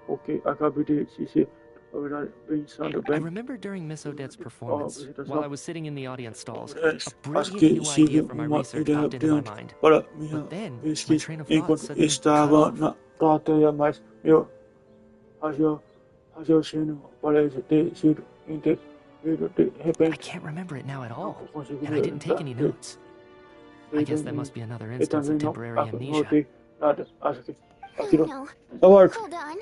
o que acabei de dizer. Na verdade, pensando I bem. remember during Miss Odette's performance, while I was sitting in the audience stalls, a Acho brilliant que new tive idea for my uma research ideia popped into my brilhante mind. para minha But then, my pesquisa train of thought enquanto suddenly cut estava off. na plateia, mas meu raciocínio parece ter sido interrompido de I repente. can't remember it now at all, Não consegui and I didn't take any lembrar notes. I guess that must be another instance também of não temporary amnesia. anotei nada. Acho que Oh, aquilo. no. Award. Hold on.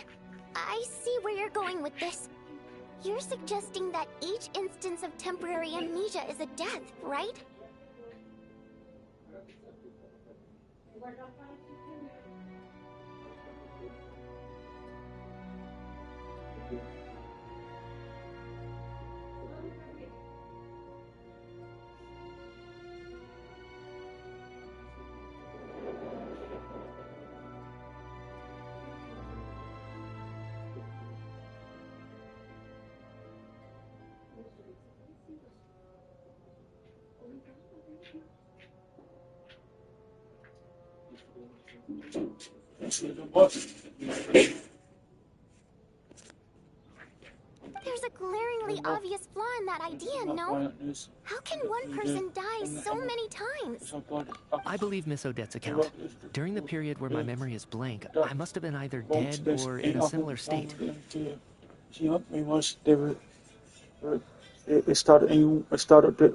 I see where you're going with this. You're suggesting that each instance of temporary amnesia is a death, right? There's a glaringly obvious flaw in that idea, no? How can one person die so many times? I believe Miss Odette's account. During the period where my memory is blank, I must have been either dead or in a similar state. Estar em estado de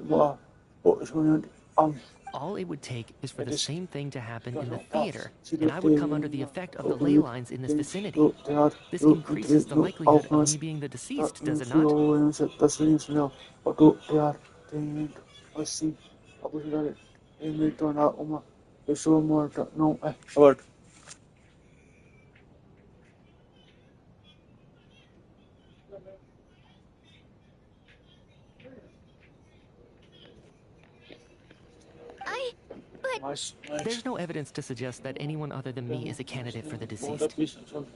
All it would take is for the same thing to happen in the theater, and I would come under the effect of the ley lines in this vicinity. This increases the likelihood of me being the deceased, does it not? Me tornar uma pessoa morta não é certo. There's no evidence to suggest that anyone other than me is a candidate for the deceased.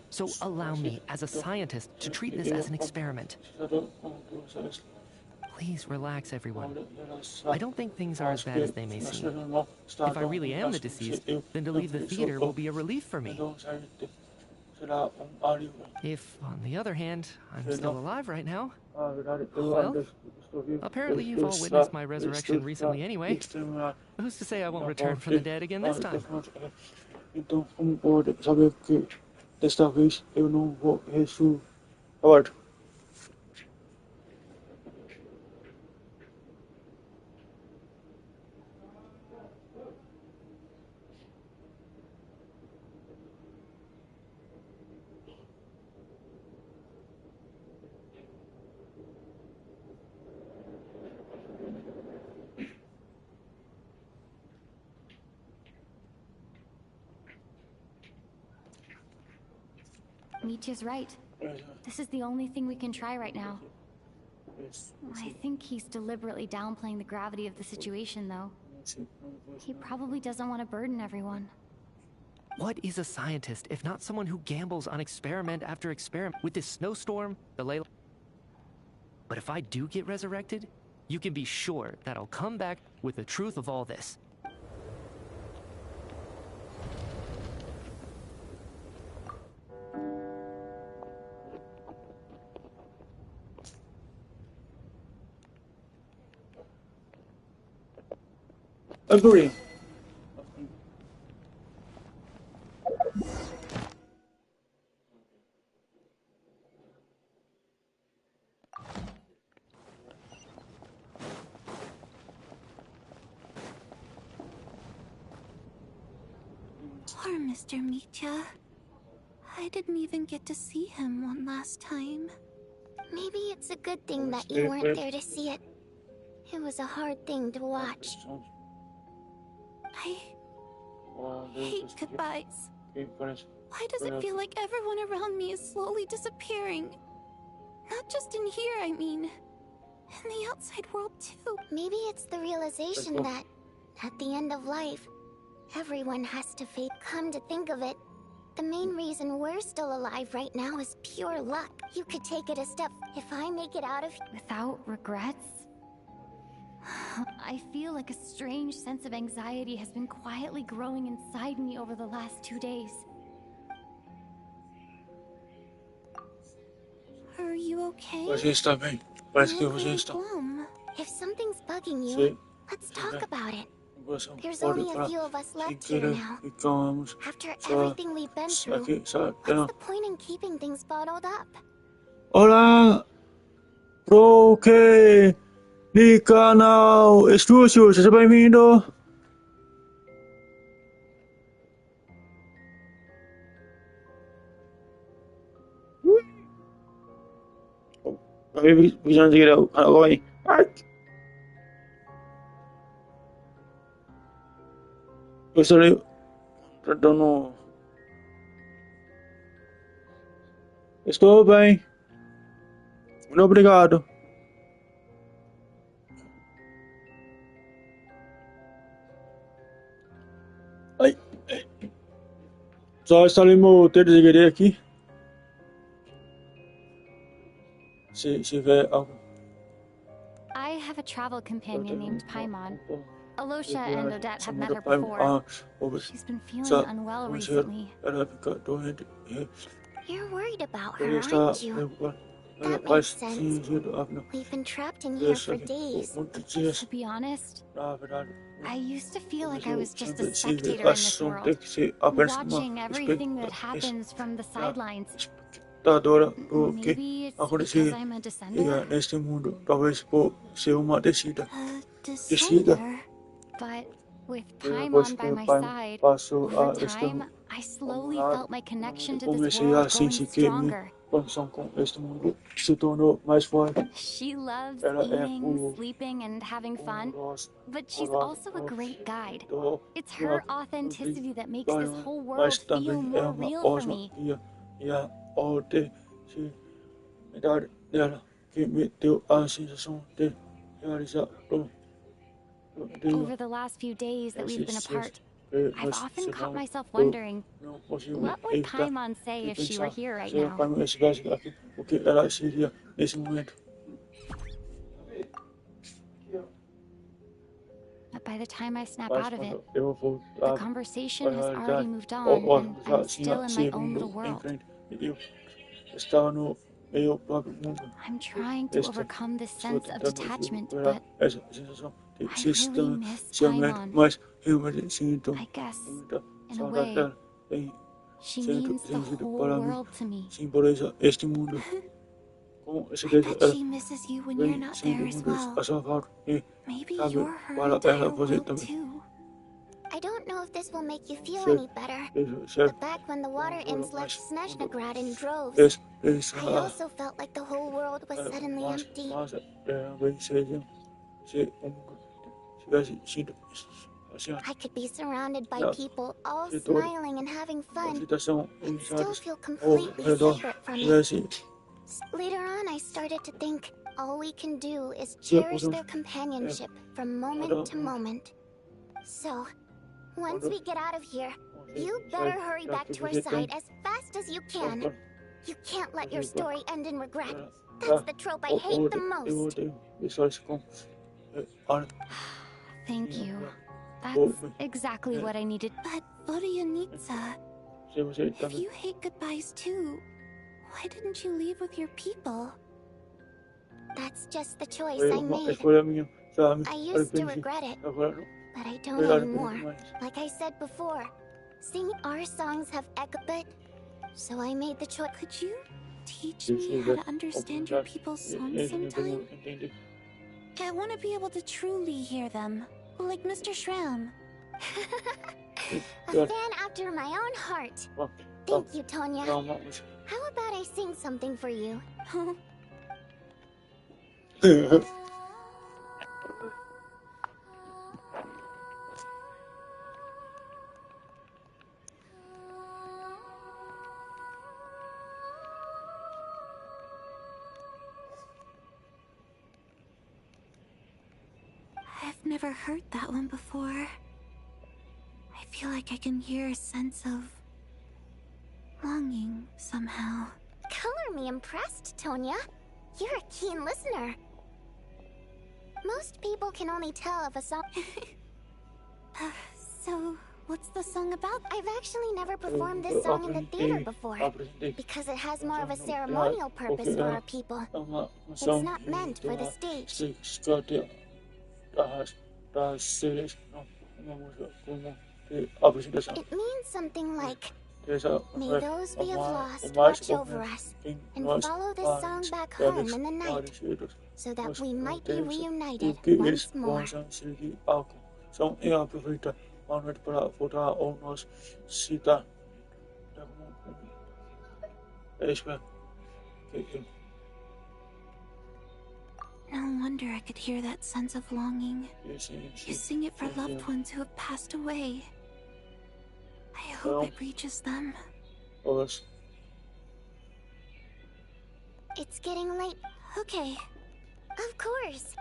So allow me, as a scientist, to treat this as an experiment. Please relax, everyone. I don't think things are as bad as they may seem. If I really am the deceased, then to leave the theater will be a relief for me. If, on the other hand, I'm still alive right now, well, apparently you've all witnessed my resurrection recently anyway. Who's to say I won't return from the dead again this time? Então, como pode saber que desta vez eu não vou ressuscitar? Michia's right. This is the only thing we can try right now. I think he's deliberately downplaying the gravity of the situation, though. He probably doesn't want to burden everyone. What is a scientist if not someone who gambles on experiment after experiment with this snowstorm, the ley... But if I do get resurrected, you can be sure that I'll come back with the truth of all this. Agree. Poor Mr. Mitya. I didn't even get to see him one last time. Maybe it's a good thing that you weren't there to see it. It was a hard thing to watch. I hate goodbyes. Why does it feel like everyone around me is slowly disappearing? Not just in here, I mean. In the outside world, too. Maybe it's the realization that, at the end of life, everyone has to face. Come to think of it, the main reason we're still alive right now is pure luck. You could take it a step. If I make it out of here without regrets? I feel like a strange sense of anxiety has been quietly growing inside me over the last 2 days. Are you okay? Você está bem? Parece que você está. If something's bugging you, let's talk about it. There's only a few of us left here now. After everything we've been through, what's the point in keeping things bottled up? Olá, Roque, no canal Estúdio, seja bem-vindo. Bisa seguir o canal aí. Eu estarei tentando. Estou bem. Muito obrigado. Ai. Só estaremos ter de seguir aqui. Se tiver algo. I have a travel companion named Paimon. Alosha and Odette have met her before. She's been feeling unwell recently. You're worried about her, aren't you? That makes sense. We've been trapped in here for days. To be honest, I used to feel like I was just a spectator in this world, watching everything that happens from the sidelines. Maybe it's because I'm a descender. Descender? But with Paimon by my side, over time, I slowly felt my connection to this world growing stronger. She loves eating, sleeping, and having fun, but she's also a great guide. It's her authenticity that makes this whole world feel more real for me. Over the last few days that we've been apart, I've often caught myself wondering, what would Paimon say if she were here right now? But by the time I snap out of it, the conversation has already moved on, and I'm still in my own little world. I'm trying to overcome this sense of detachment, but I really miss Paimon. I guess, in a way, she means the whole world to me. I bet she misses you when you're not there as well. Maybe you're her entire world too. I don't know if this will make you feel any better, but back when the water imps left Snezhnograd in droves, I also felt like the whole world was suddenly empty. I could be surrounded by people all smiling and having fun, and still feel completely separate from it. Later on, I started to think all we can do is cherish their companionship from moment to moment. So, once we get out of here, you better hurry back to our side as fast as you can. You can't let your story end in regret. That's the trope I hate the most. Thank you. That's exactly what I needed. But Voryanitsa, if you hate goodbyes too, why didn't you leave with your people? That's just the choice I made. I used to regret it, but I don't anymore. Like I said before, singing our songs have echo, but so I made the choice. Could you teach me how to understand your people's songs sometime? I want to be able to truly hear them, like Mr. Shram. A fan after my own heart. Thank you, Tonya. How about I sing something for you? I've never heard that one before. I feel like I can hear a sense of longing somehow. Color me impressed, Tonya. You're a keen listener. Most people can only tell if a song... So, what's the song about? I've actually never performed this song in the theater before, because it has more of a ceremonial purpose for our people. It's not meant for the stage. It means something like, may those we have lost watch over us, and follow this song back home in the night, so that we might be reunited once more. No wonder I could hear that sense of longing. You sing it for loved ones who have passed away. I hope it reaches them. It's getting late. Okay. Of course.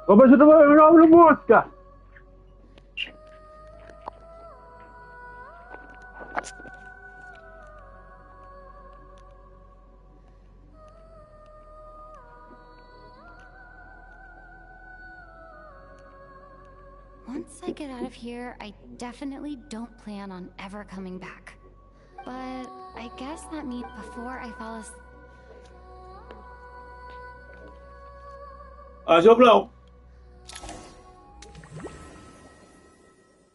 Come se dove una mosca! Once I get out of here, I definitely don't plan on ever coming back. But I guess that means before I fall asleep. Não.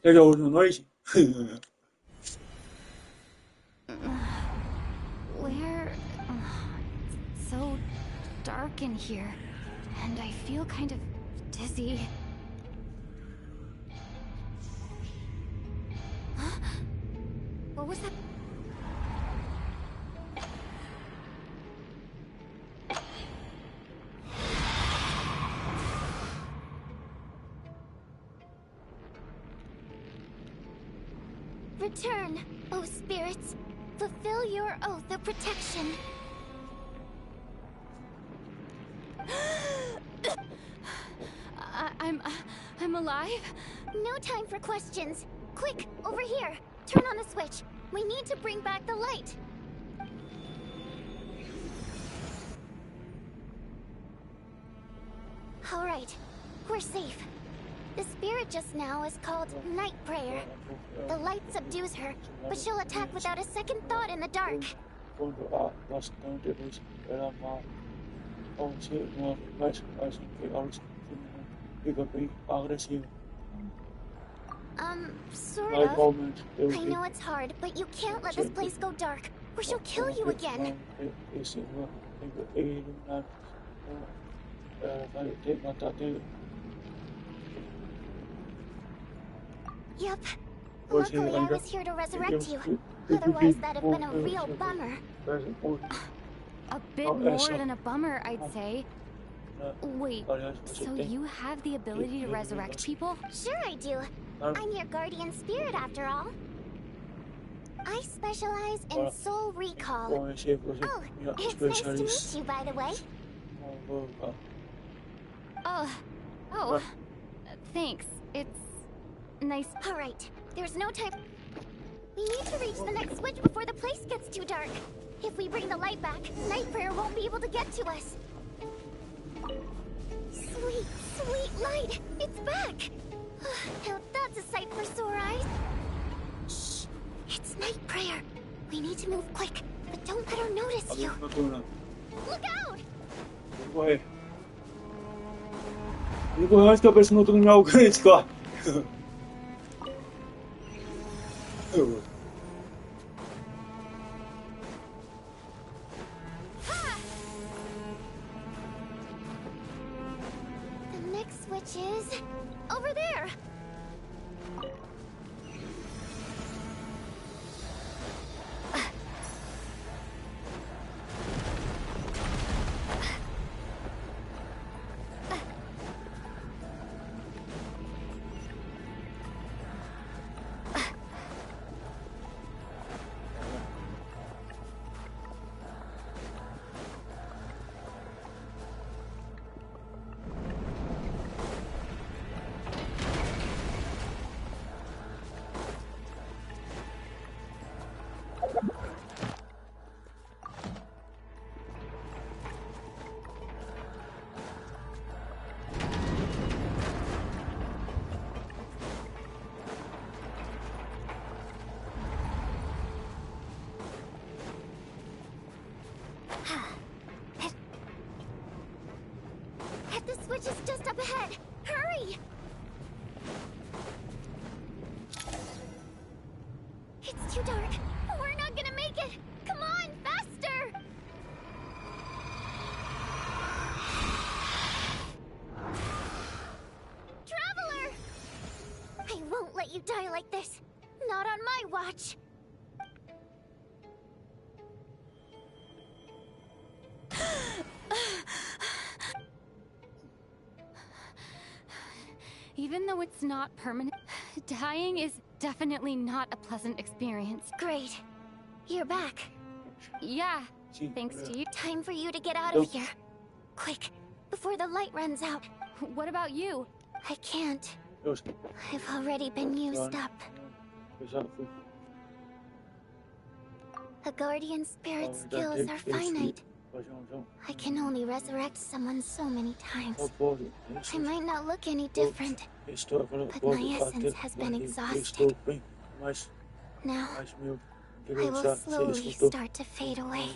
Já uso noite. Where? It's so dark in here, and I feel kind of dizzy. What was that? Return, O spirits. Fulfill your oath of protection. I'm alive? No time for questions. Quick, over here. Turn on the switch. We need to bring back the light. All right, we're safe. The spirit just now is called Night Prayer. The light subdues her, but she'll attack without a second thought in the dark. Sort of. I know it's hard, but you can't let this place go dark, or she'll kill you again. Yep. Luckily, I was here to resurrect you. Otherwise, that'd have been a real bummer. A bit more than a bummer, I'd say. Wait, so you have the ability to resurrect people? Sure I do. I'm your guardian spirit, after all. I specialize in soul recall. Oh, it's nice to meet you, by the way. Oh, thanks. It's nice. All right, there's no time. We need to reach the next switch before the place gets too dark. If we bring the light back, Night Prayer won't be able to get to us. Sweet, sweet light! It's back! Now that's a sight for sore eyes. Shh! Night Prayer, we need to move quick, but don't let her notice you. Look out! Vai. 이거 하니까 벌써 못 오냐고 그러니까. The next switch is over there. The switch is just up ahead. Hurry! It's too dark. We're not gonna make it. Come on, faster! Traveler! I won't let you die like this. Not on my watch. Even though it's not permanent, dying is definitely not a pleasant experience. Great. You're back. Yeah, thanks to you. Time for you to get out of here. Quick, before the light runs out. What about you? I can't. I've already been used up. A guardian spirit's skills are finite. I can only resurrect someone so many times. I might not look any different, but my essence has been exhausted. Now, I will slowly start to fade away.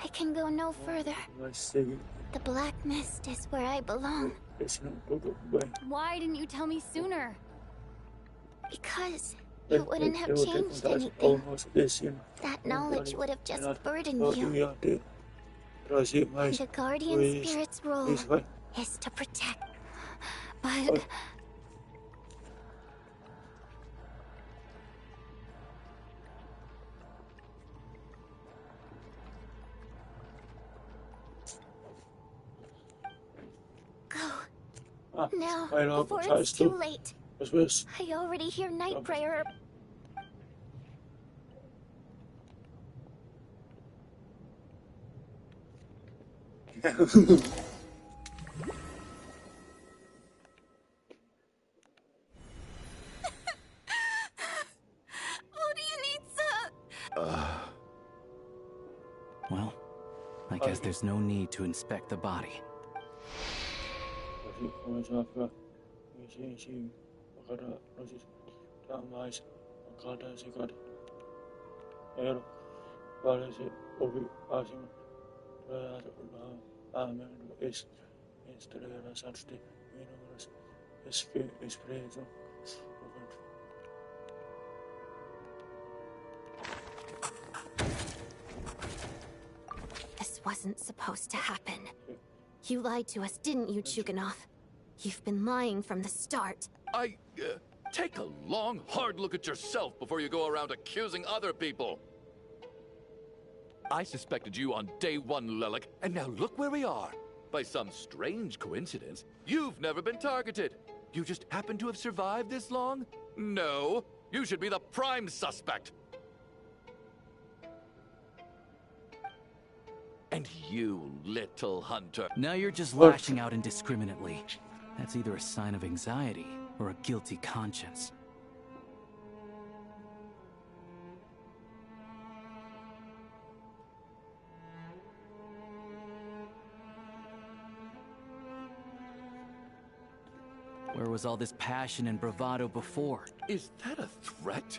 I can go no further. The black mist is where I belong. Why didn't you tell me sooner? Because it wouldn't have changed anything. That knowledge would have just burdened you. The guardian spirit's role is to protect. But... Go. Now, before it's too late. I already hear Night Prayer. Well, I guess there's no need to inspect the body. This wasn't supposed to happen. You lied to us, didn't you, Chuganov? You've been lying from the start. Take a long, hard look at yourself before you go around accusing other people. I suspected you on day one, Lelik, and now look where we are. By some strange coincidence, you've never been targeted. You just happen to have survived this long? No, you should be the prime suspect. And you, little hunter. Now you're just lashing out indiscriminately. That's either a sign of anxiety or a guilty conscience. Where was all this passion and bravado before? Is that a threat?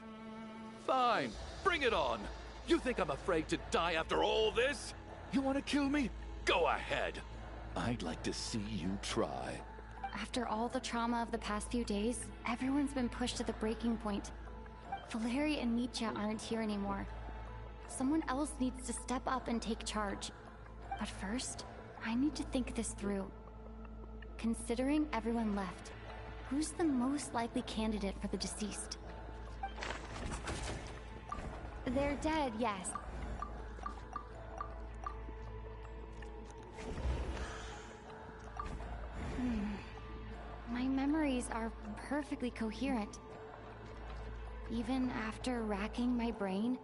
Fine, bring it on. You think I'm afraid to die after all this? You want to kill me? Go ahead. I'd like to see you try. After all the trauma of the past few days, everyone's been pushed to the breaking point. Valeri and Nietzsche aren't here anymore. Someone else needs to step up and take charge. But first, I need to think this through. Considering everyone left, who's the most likely candidate for the deceased? They're dead, yes. My memories are perfectly coherent. Even after racking my brain,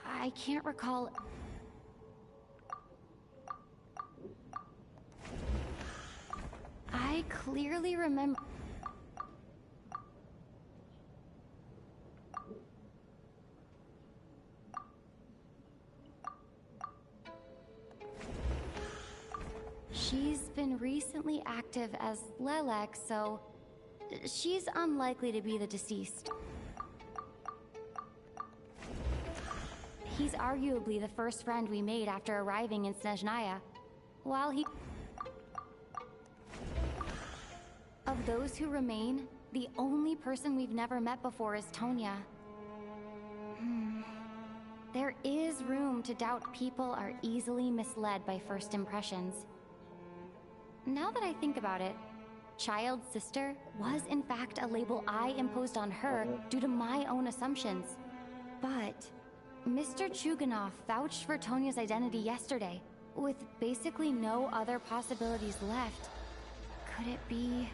I can't recall... I clearly remember... She's been recently active as Lelek, so she's unlikely to be the deceased. He's arguably the first friend we made after arriving in Snezhnaya. While he... Of those who remain, the only person we've never met before is Tonya. There is room to doubt people are easily misled by first impressions. Now that I think about it, Child's sister was in fact a label I imposed on her due to my own assumptions. But Mr. Chuganov vouched for Tonya's identity yesterday, with basically no other possibilities left. Could it be...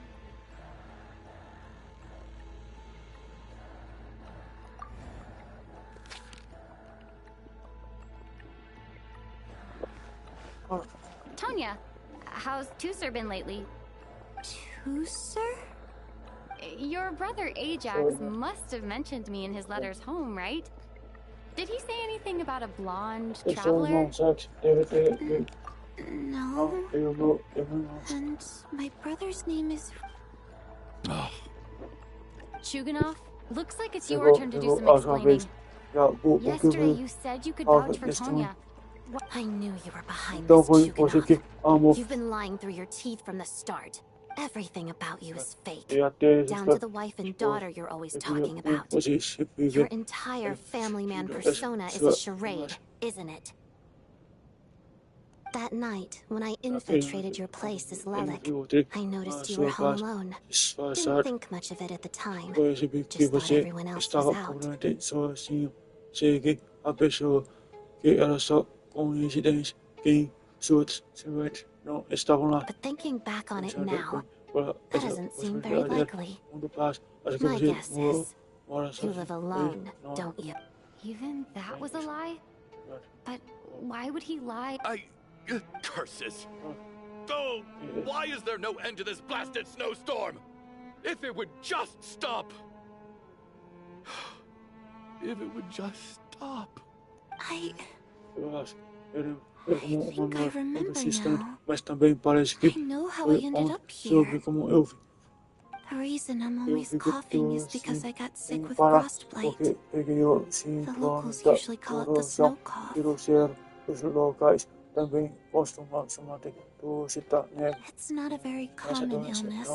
Tonya, how's Tusser been lately? Tusser? Your brother Ajax must have mentioned me in his letters home, right? Did he say anything about a blonde traveler? No. And my brother's name is... Chuganov, looks like it's your turn to do some explaining. Yesterday you said you could vouch for Tonya. I knew you were behind this, Chuganov. You've been lying through your teeth from the start. Everything about you is fake. Down to the wife and daughter you're always talking about. Your entire family man persona is a charade, isn't it? That night, when I infiltrated your place as Lelek, I noticed you were home alone. Didn't think much of it at the time. Just thought everyone else was out. But thinking back on it now, that doesn't seem very likely. My guess is, you live alone, don't you? Even that was a lie? But why would he lie? Curses! Oh, why is there no end to this blasted snowstorm? If it would just stop! If it would just stop. I think I remember now. I know how I ended up here. The reason I'm always coughing is because I got sick with frostbite. The locals usually call it the snow cough. It's not a very common illness.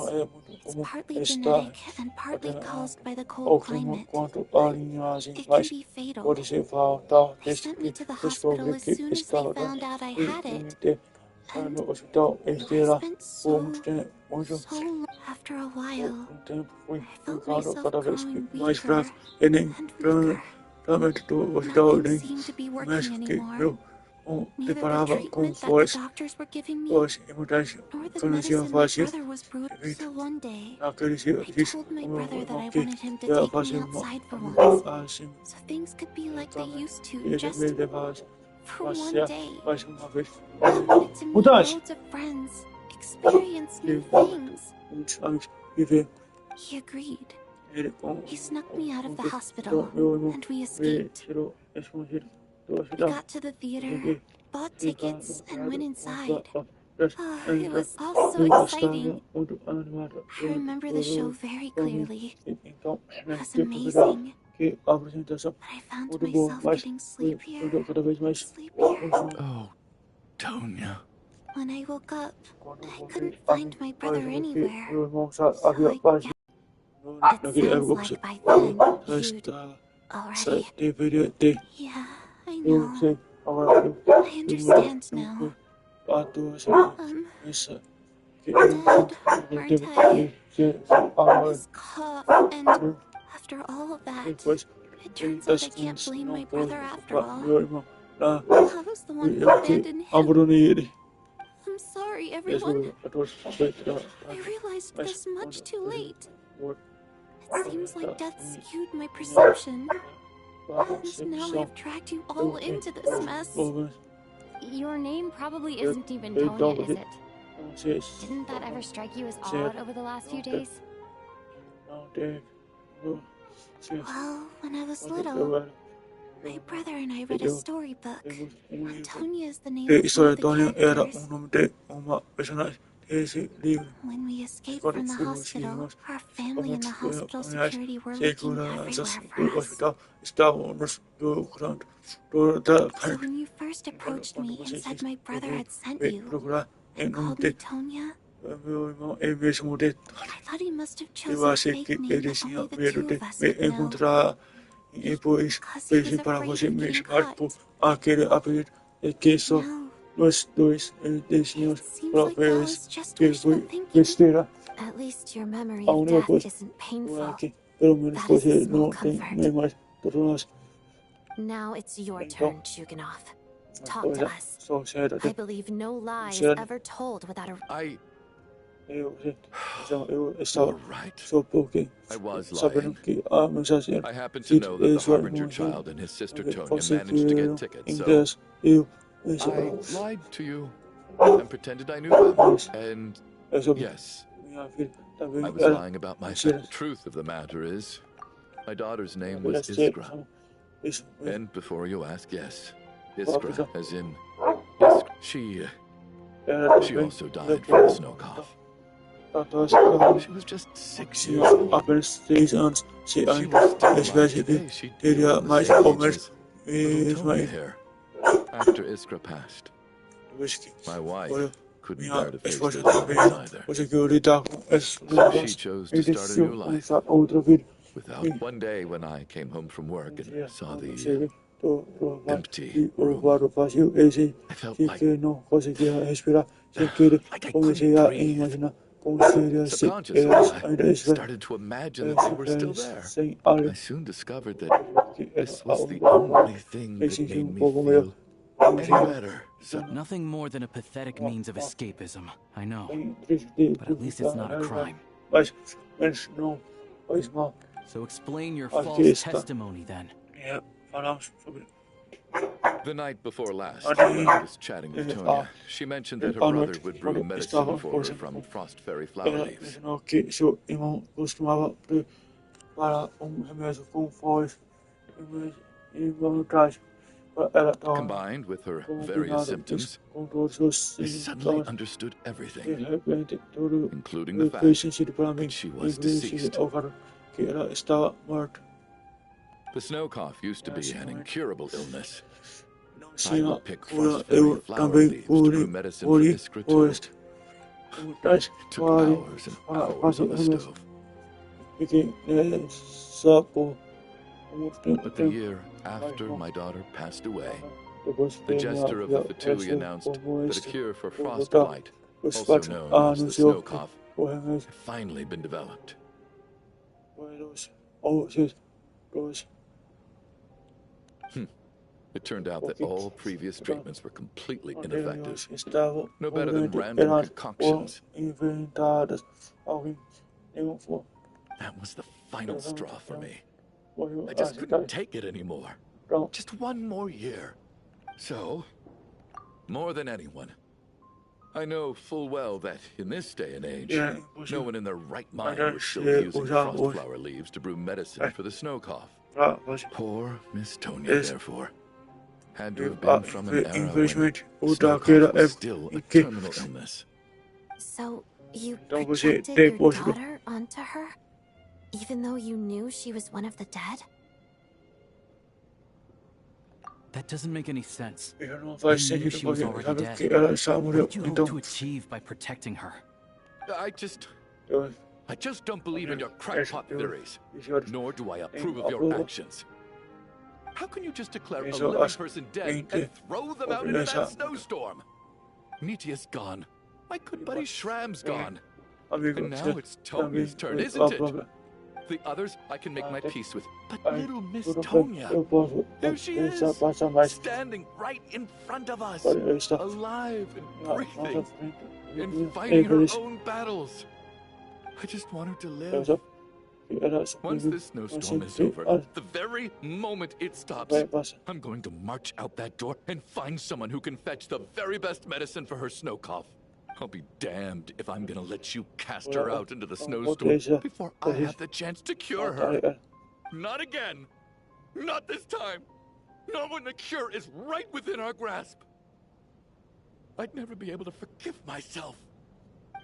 It's partly genetic and partly caused by the cold climate. It can be fatal. They sent me to the hospital as soon as they found out I had it. And I spent so long. After a while, I felt myself growing weaker and weaker. Nothing seemed to be working anymore. Neither the treatment that the doctors were giving me, nor the medicine my brother was brewing. So one day, I told my brother that I wanted him to take me outside for once, so things could be like they used to, just for one day. I wanted to meet loads of friends, experience new things. He agreed. He snuck me out of the hospital, and we escaped. We got to the theater, bought tickets, and went inside. It was all so exciting. I remember the show very clearly. It was amazing. che a presentação I found muito boa, myself mas getting sleepier, cada vez mais sleepier. Oh, Tonya. When I woke up, quando I eu couldn't voltei find my a brother que anywhere. meu irmão So havia I paz It naquele sounds época like by then you'd está already. deveria ter Yeah, I eu know. sei agora I understand now. ato essa que Dead, deve weren't I? ser agora This cough, and after all of that, depois it turns out I can't blame não my pode brother after culpar all. meu irmão lá I was the one who eu que abandoned him. abandonei ele I'm sorry, everyone. I realized mas this much too late. quando It seems like death skewed my perception. And now I've dragged you all into this mess. Your name probably isn't even Tonya, is it? Didn't that ever strike you as odd over the last few days? Well, when I was little, my brother and I read a storybook. Tonya is the name of one of the characters. When we escaped from the hospital, our family and the hospital security were looking everywhere for us. So when you first approached me and said my brother had sent you and called me Tonya, I thought he must have chosen a fake name that only the two of us could know. Because he was afraid of being caught. No, it seems like that was just wishful thinking. At least your memory of death isn't painful. That is a small comfort. Now it's your turn, Chuganov. Talk to us. I believe no lie is ever told without a... You're right. I was lying. I happen to know that the Harbinger child and his sister Tonya managed to get tickets, so I lied to you and pretended I knew them. And yes, I was lying about myself. The truth of the matter is, my daughter's name was Iskra. And before you ask, yes, Iskra, as in Iskra. She also died from the snow cough. She was just 6 years old. She was still alive today. She'd be around the same age as little Tonya here. After Iskra passed, my wife couldn't bear to face the darkness either. So she chose to start a new life. Without one day when I came home from work and saw the empty room, I felt like I couldn't breathe. Subconsciously, I started to imagine that they were still there. I soon discovered that this was the only thing that made me feel any better. So nothing more than a pathetic means of escapism, I know. But at least it's not a crime. So explain your false testimony then. the night before last, when I was chatting with Tonya, she mentioned that her brother would brew medicine for her from frost fairy flower leaves. Combined with her various symptoms, I suddenly understood everything, including the fact that she was deceased. The snow cough used to be an incurable illness. I would pick frost fairy flower leaves to brew medicine for Iskra too. It took hours and hours on the stove. But the year after my daughter passed away, the jester of the Fatui announced that a cure for frostbite, also known as the snow cough, had finally been developed. It turned out that all previous treatments were completely ineffective. No better than random concoctions. That was the final straw for me. I just couldn't take it anymore. Just one more year. So, more than anyone, I know full well that in this day and age, no one in their right mind would still be using frostflower leaves to brew medicine for the snow cough. Poor Miss Tonya, therefore, had to have been from an era when snow cough was still a terminal illness. So, you projected your daughter onto her? Even though you knew she was one of the dead? That doesn't make any sense. Eu não You faz knew sentido she was porque already sabe dead. que ela já What morreu. did you hope Então, to achieve by protecting her? eu I just don't believe in your crackpot theories. eu Nor do I approve of your approvo. actions. How can you just declare a Isso living acho person dead que and throw them out into that essa snowstorm? Nitia's gone. My good buddy Shram's gone. amigo And now it's Tonya's turn, isn't it? The others I can make my peace with. But little Miss Tonya, eu posso here she is, passar mais standing right in front of us, para estar alive and na breathing, nossa frente. and fighting her own battles. I just want her to live. Once this snowstorm is over, the very moment it stops, I'm going to march out that door and find someone who can fetch the very best medicine for her snow cough. I'll be damned if I'm gonna let you cast her out into the snowstorm before I have the chance to cure her. Not again. Not this time. Not when the cure is right within our grasp. I'd never be able to forgive myself.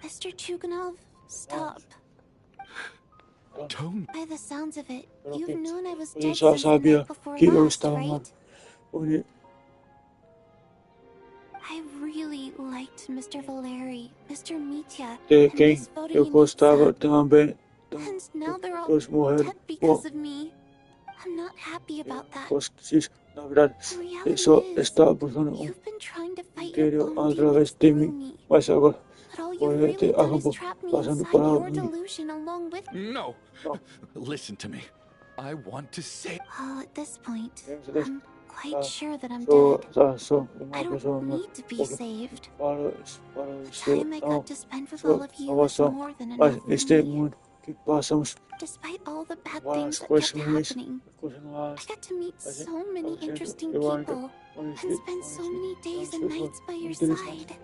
Mr. Chuganov, stop. By the sounds of it, you've known I was dead since the night before last, right? I really liked Mr. Valeri, Mr. Mitya, and Miss Vodoyanitsa. And now they're all dead because of me. I'm not happy about that. Na verdade, só está buscando trying to fight your own através de mim, mas agora really acabou passando para mim. No. Listen to me. I want to say. Well, at this point, I'm quite sure that I'm dead. I don't need to be saved. The time I got to spend with all of you was more than enough for me. Despite all the bad things that kept happening, I got to meet so many interesting people and spend so many days and nights by your side.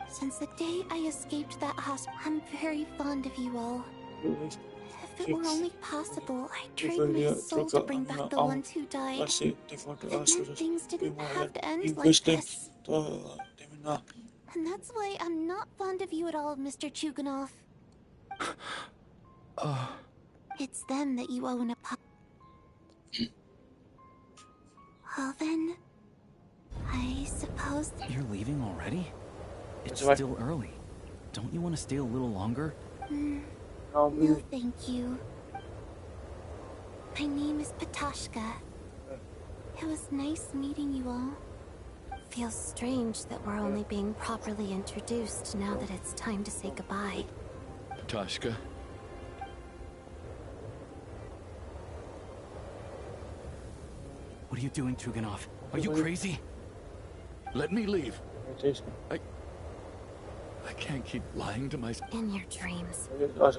Since the day I escaped that hospital, I'm very fond of you all. If it were only possible, I'd trade my soul to bring back the ones who died. But then things didn't have to end like this. And that's why I'm not fond of you at all, Mr. Chuganov. It's them that you owe an apology. Well then, I suppose... You're leaving already? It's still early. Don't you want to stay a little longer? No, thank you. My name is Patashka. It was nice meeting you all. Feels strange that we're only being properly introduced now that it's time to say goodbye. Patashka? What are you doing, Chuganov? Are you crazy? Let me leave. I can't keep lying to myself. In your dreams.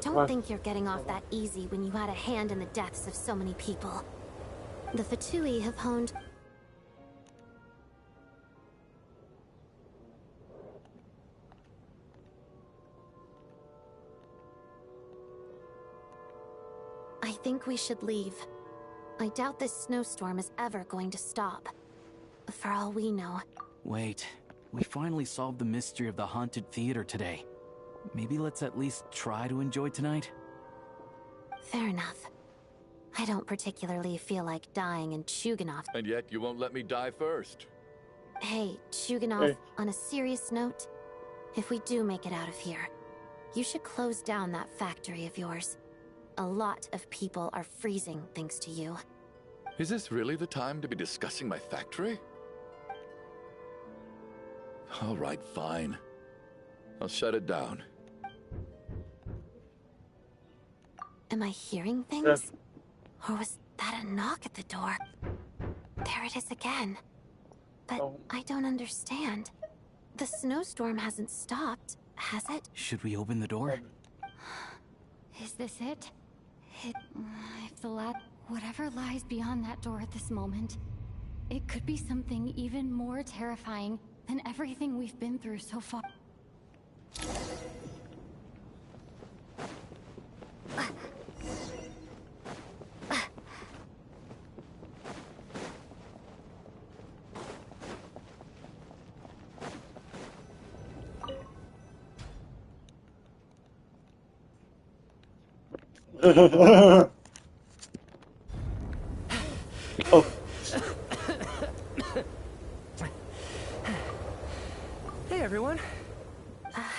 Don't think you're getting off that easy when you had a hand in the deaths of so many people. The Fatui have honed... I think we should leave. I doubt this snowstorm is ever going to stop. For all we know. Wait, we finally solved the mystery of the haunted theater today. Maybe let's at least try to enjoy tonight? Fair enough. I don't particularly feel like dying in Chuganov. And yet you won't let me die first. Hey, Chuganov, on a serious note, if we do make it out of here, you should close down that factory of yours. A lot of people are freezing thanks to you. Is this really the time to be discussing my factory? All right, fine. I'll shut it down. Am I hearing things? Or was that a knock at the door? There it is again. But I don't understand. The snowstorm hasn't stopped, has it? Should we open the door? Is this it? If the whatever lies beyond that door at this moment, it could be something even more terrifying than everything we've been through so far.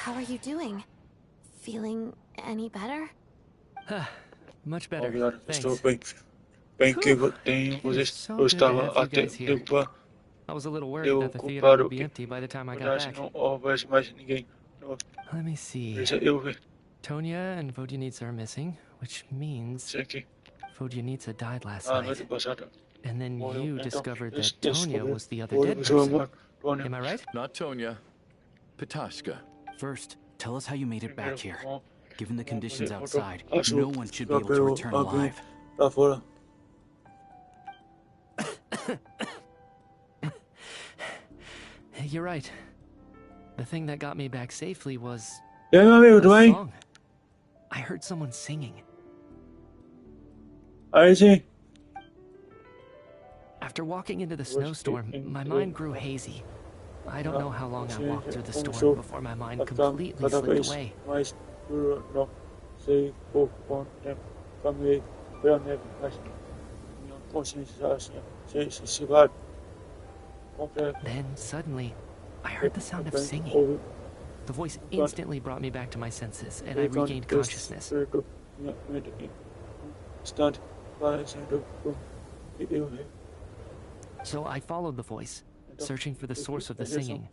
How are you doing? Feeling any better? Much better. Obrigado, estou Thanks. bem. Bem que It is so eu good to estava have you até guys here. I was a little worried that the theater preocupado would be que empty by the time I got back. não houvesse mais ninguém. Let me see. Eu Tonya and Vodyanitsa are missing, which means sei que Vodyanitsa died last a night. noite passada And then you discovered that descobri Tonya was the other dead person. Am I right? Not Tonya. Pitashka. First, tell us how you made it back here. Given the conditions outside, no one should be able to return alive. Lá fora. You're right. The thing that got me back safely was E aí, meu amigo, tudo a bem? song. I heard someone singing. Aí sim. After walking into the snowstorm, my mind grew hazy. I don't know how long I walked through the storm before my mind completely slipped away. Mas não sei por quanto tempo caminhei pela neve, mas minha consciência se vai completa. Then, suddenly, I heard the sound of singing. The voice instantly brought me back to my senses, and I regained consciousness. So I followed the voice, searching for the source of the singing.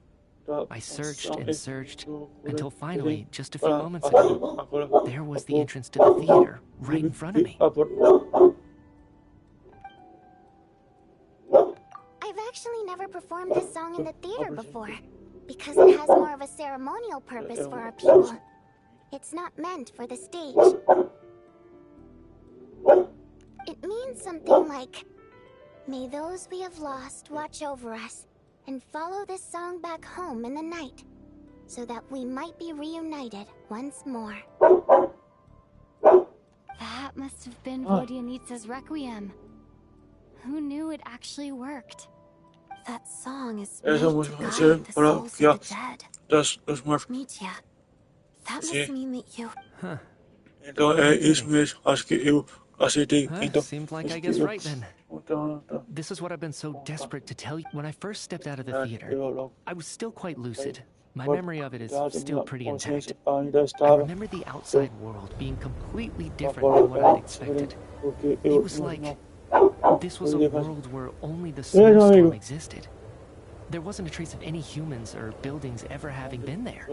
I searched and searched, until finally, just a few moments ago, there was the entrance to the theater, right in front of me. I've actually never performed this song in the theater before, because it has more of a ceremonial purpose for our people. It's not meant for the stage. It means something like, "May those we have lost watch over us, and follow this song back home in the night, so that we might be reunited once more." That must have been Vodyanitsa's Requiem. Who knew it actually worked? That song is Essa meant to música guide serve the para souls guiar of the dead. das mortes. Mitya, that Sim. must mean that you... Então é isso mesmo. Acho que eu aceitei. Então, Seemed like I guessed right then. This is what I've been so desperate to tell you. When I first stepped out of the theater, I was still quite lucid. My memory of it is still pretty intact. I remember the outside world being completely different than what I'd expected. It was like this was a world where only the snowstorm existed. There wasn't a trace of any humans or buildings ever having been there. I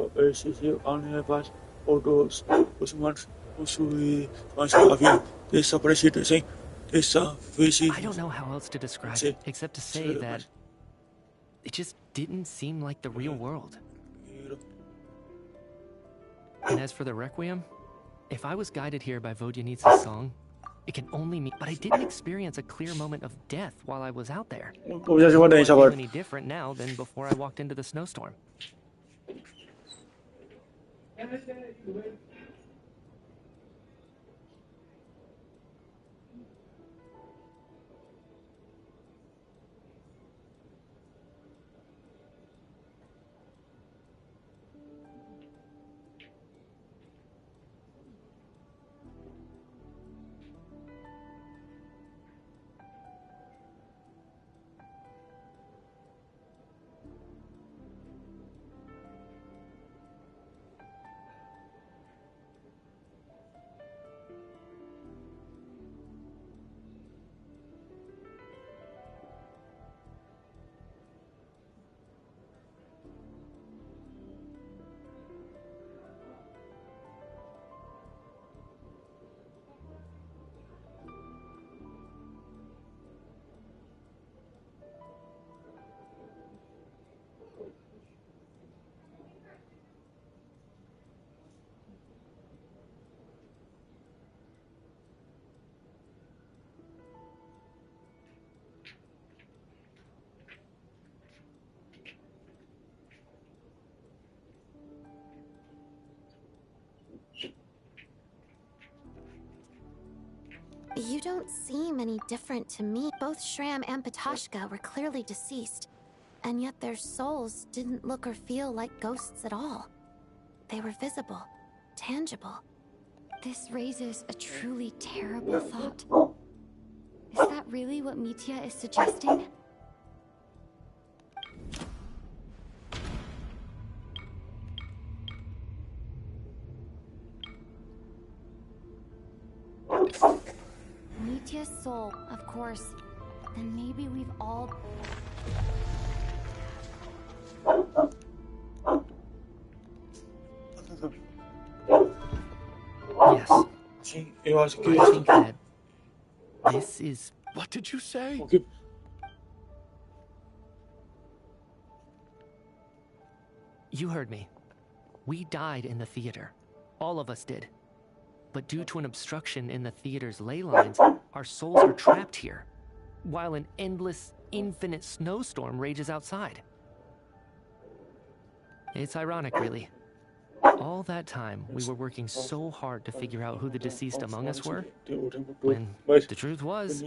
don't know how else to describe it, except to say that it just didn't seem like the real world. And as for the Requiem, if I was guided here by Vodyanitsa's song, it can only mean... But I didn't experience a clear moment of death while I was out there. Do I feel any different now than before I walked into the snowstorm? You don't seem any different to me. Both Shram and Petashka were clearly deceased, and yet their souls didn't look or feel like ghosts at all. They were visible, tangible. This raises a truly terrible thought. Is that really what Mitya is suggesting? Mitya's soul, of course. Then maybe we've all... Yes. I think that this is... What did you say? You heard me. We died in the theater. All of us did. But due to an obstruction in the theater's ley lines, our souls are trapped here, while an endless, infinite snowstorm rages outside. It's ironic, really. All that time, we were working so hard to figure out who the deceased among us were, when the truth was,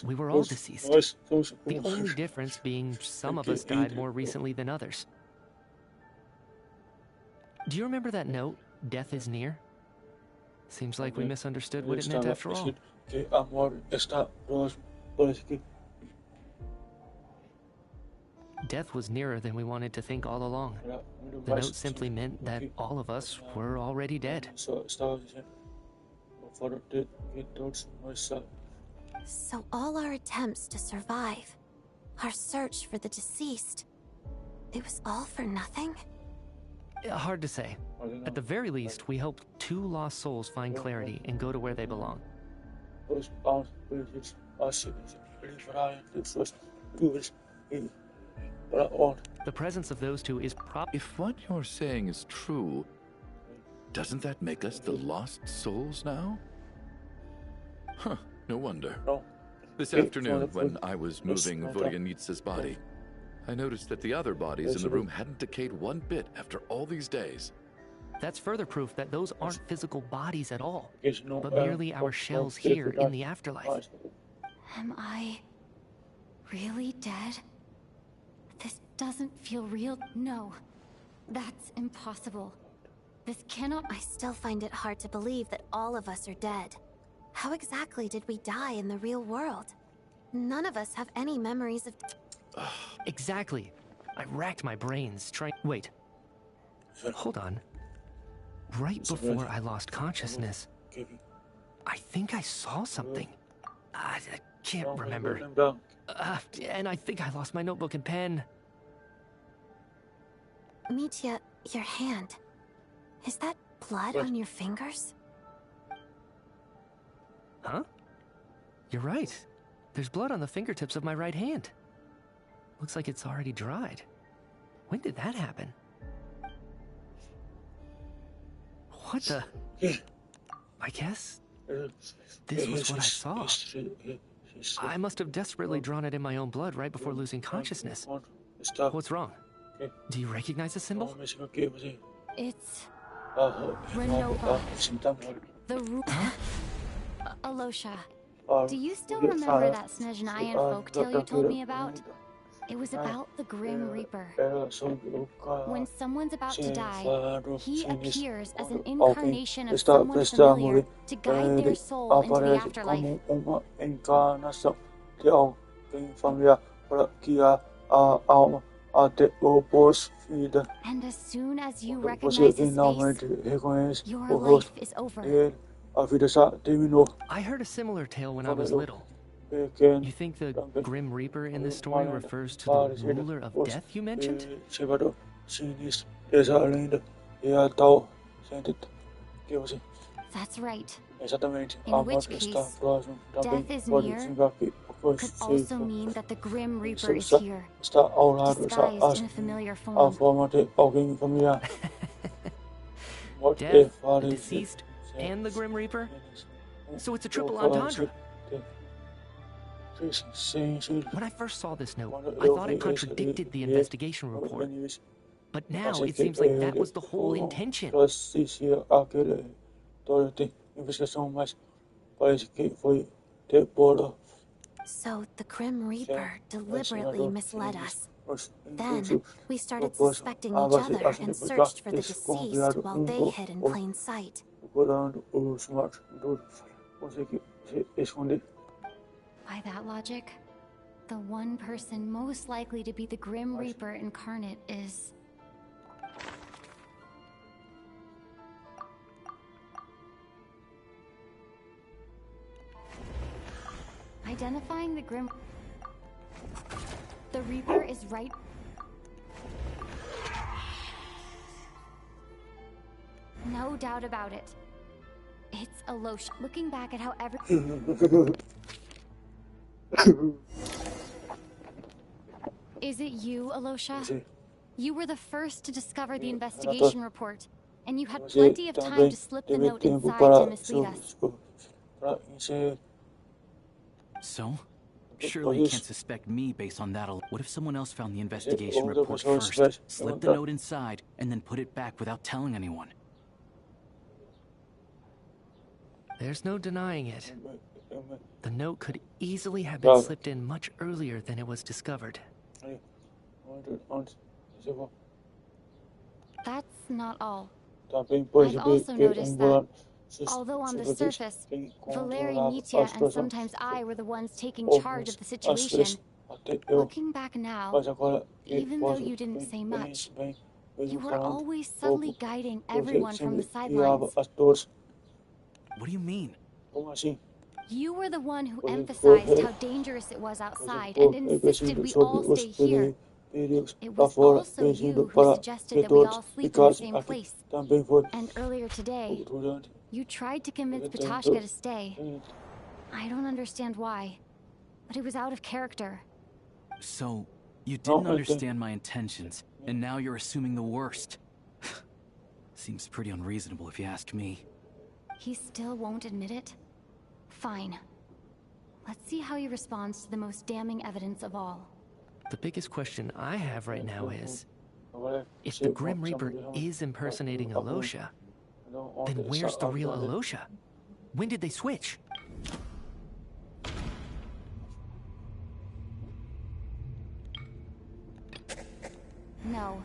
we were all deceased. The only difference being some of us died more recently than others. Do you remember that note, "Death is near"? Seems like we misunderstood what it meant after all. Death was nearer than we wanted to think all along. The note simply meant that all of us were already dead. So all our attempts to survive, our search for the deceased, it was all for nothing? Hard to say. At the very least, we hoped 2 lost souls find clarity and go to where they belong. The presence of those 2 is If what you're saying is true, doesn't that make us the lost souls now? Huh, no wonder. This afternoon, when I was moving Volyanitsa's body, I noticed that the other bodies in the room hadn't decayed one bit after all these days. That's further proof that those aren't physical bodies at all, but merely our shells here in the afterlife. Am I really dead? This doesn't feel real. No, that's impossible. This cannot... I still find it hard to believe that all of us are dead. How exactly did we die in the real world? None of us have any memories of... Exactly. I racked my brains trying... Wait. Hold on. Right before I lost consciousness, I think I saw something. I can't remember. And I think I lost my notebook and pen. Mitya, your hand. Is that blood on your fingers? Huh? You're right. There's blood on the fingertips of my right hand. Looks like it's already dried. When did that happen? What the... I guess this was what I saw. I must have desperately drawn it in my own blood right before losing consciousness. What's wrong? Do you recognize the symbol? It's... Renova. The root... Alosha, do you still remember that Snezhnayan folktale you told me about? It was about the Grim Reaper. When someone's about to die, he appears as an incarnation of someone familiar to guide their soul into the afterlife. And as soon as you recognize his face, your life is over. I heard a similar tale when I was little. You think the Grim Reaper in this story refers to the ruler of death you mentioned? That's right. In which case, death is near could also mean that the Grim Reaper is here, disguised in a familiar form. Death, the deceased, and the Grim Reaper? So it's a triple entendre. When I first saw this note, I thought it contradicted the investigation report. But now it seems like that was the whole intention. So the Grim Reaper deliberately misled us. Then we started suspecting each other and searched for the deceased while they hid in plain sight. By that logic, the one person most likely to be the Grim Reaper incarnate is... Identifying the Grim... The Reaper is right... No doubt about it. It's Alosha. Looking back at how every... Is it you, Alosha? You were the first to discover the investigation report, and you had plenty of time to slip the note inside to mislead us. So? Surely you can't suspect me based on that. What if someone else found the investigation report first, slipped the note inside, and then put it back without telling anyone? There's no denying it. The note could easily have been slipped in much earlier than it was discovered. That's not all. I've also noticed that, although on the surface, Valeri, Nitya, and sometimes I were the ones taking charge of the situation, looking back now, even though you didn't say much, you were always subtly guiding everyone from the sidelines. What do you mean? You were the one who emphasized how dangerous it was outside and insisted we all stay here. It was also you who suggested that we all sleep in the same place. And earlier today, you tried to convince Patashka to stay. I don't understand why, but it was out of character. So, you didn't understand my intentions, and now you're assuming the worst. Seems pretty unreasonable if you ask me. He still won't admit it? Fine. Let's see how he responds to the most damning evidence of all. The biggest question I have right now is, if the Grim Reaper is impersonating Alosha, then where's the real Alosha? When did they switch? No.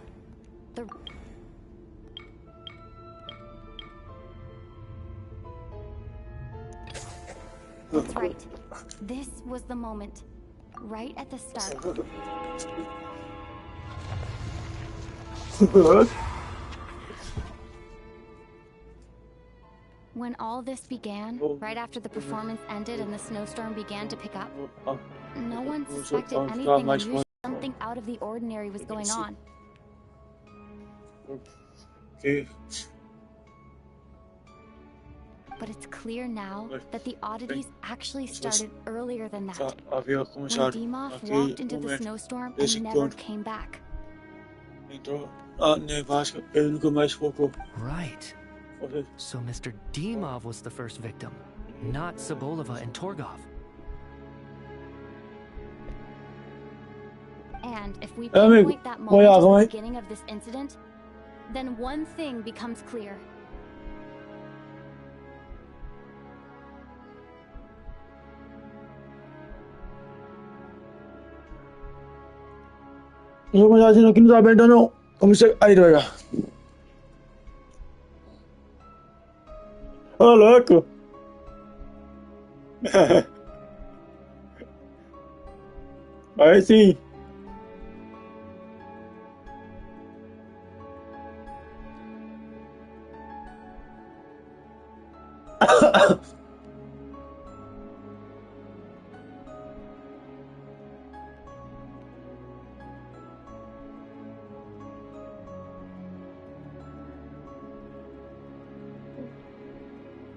That's right. This was the moment. Right at the start. When all this began, right after the performance ended and the snowstorm began to pick up, no one suspected anything unusual. Something out of the ordinary was going on. But it's clear now that the oddities actually started earlier than that. When Dimov walked into the snowstorm and never came back. Right. So Mr. Dimov was the first victim, not Sobolova and Torgov. And if we pinpoint that moment as the beginning of this incident, then one thing becomes clear. Aqui não tá bem, não. Como você... Aí, olha. Ô, louco. Aí sim.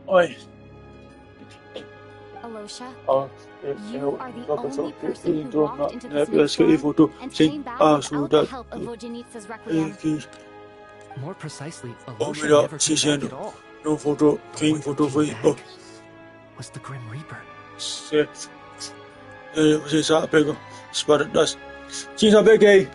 Oi. Alosha, you are the only person who walked into the snowstorm and came back without the help of Vojanitsa's requiem. More precisely, Alosha never came back at all. No photo, quem photo foi was the Grim Reaper. Você sabe, pegou espada das. Sim, já peguei.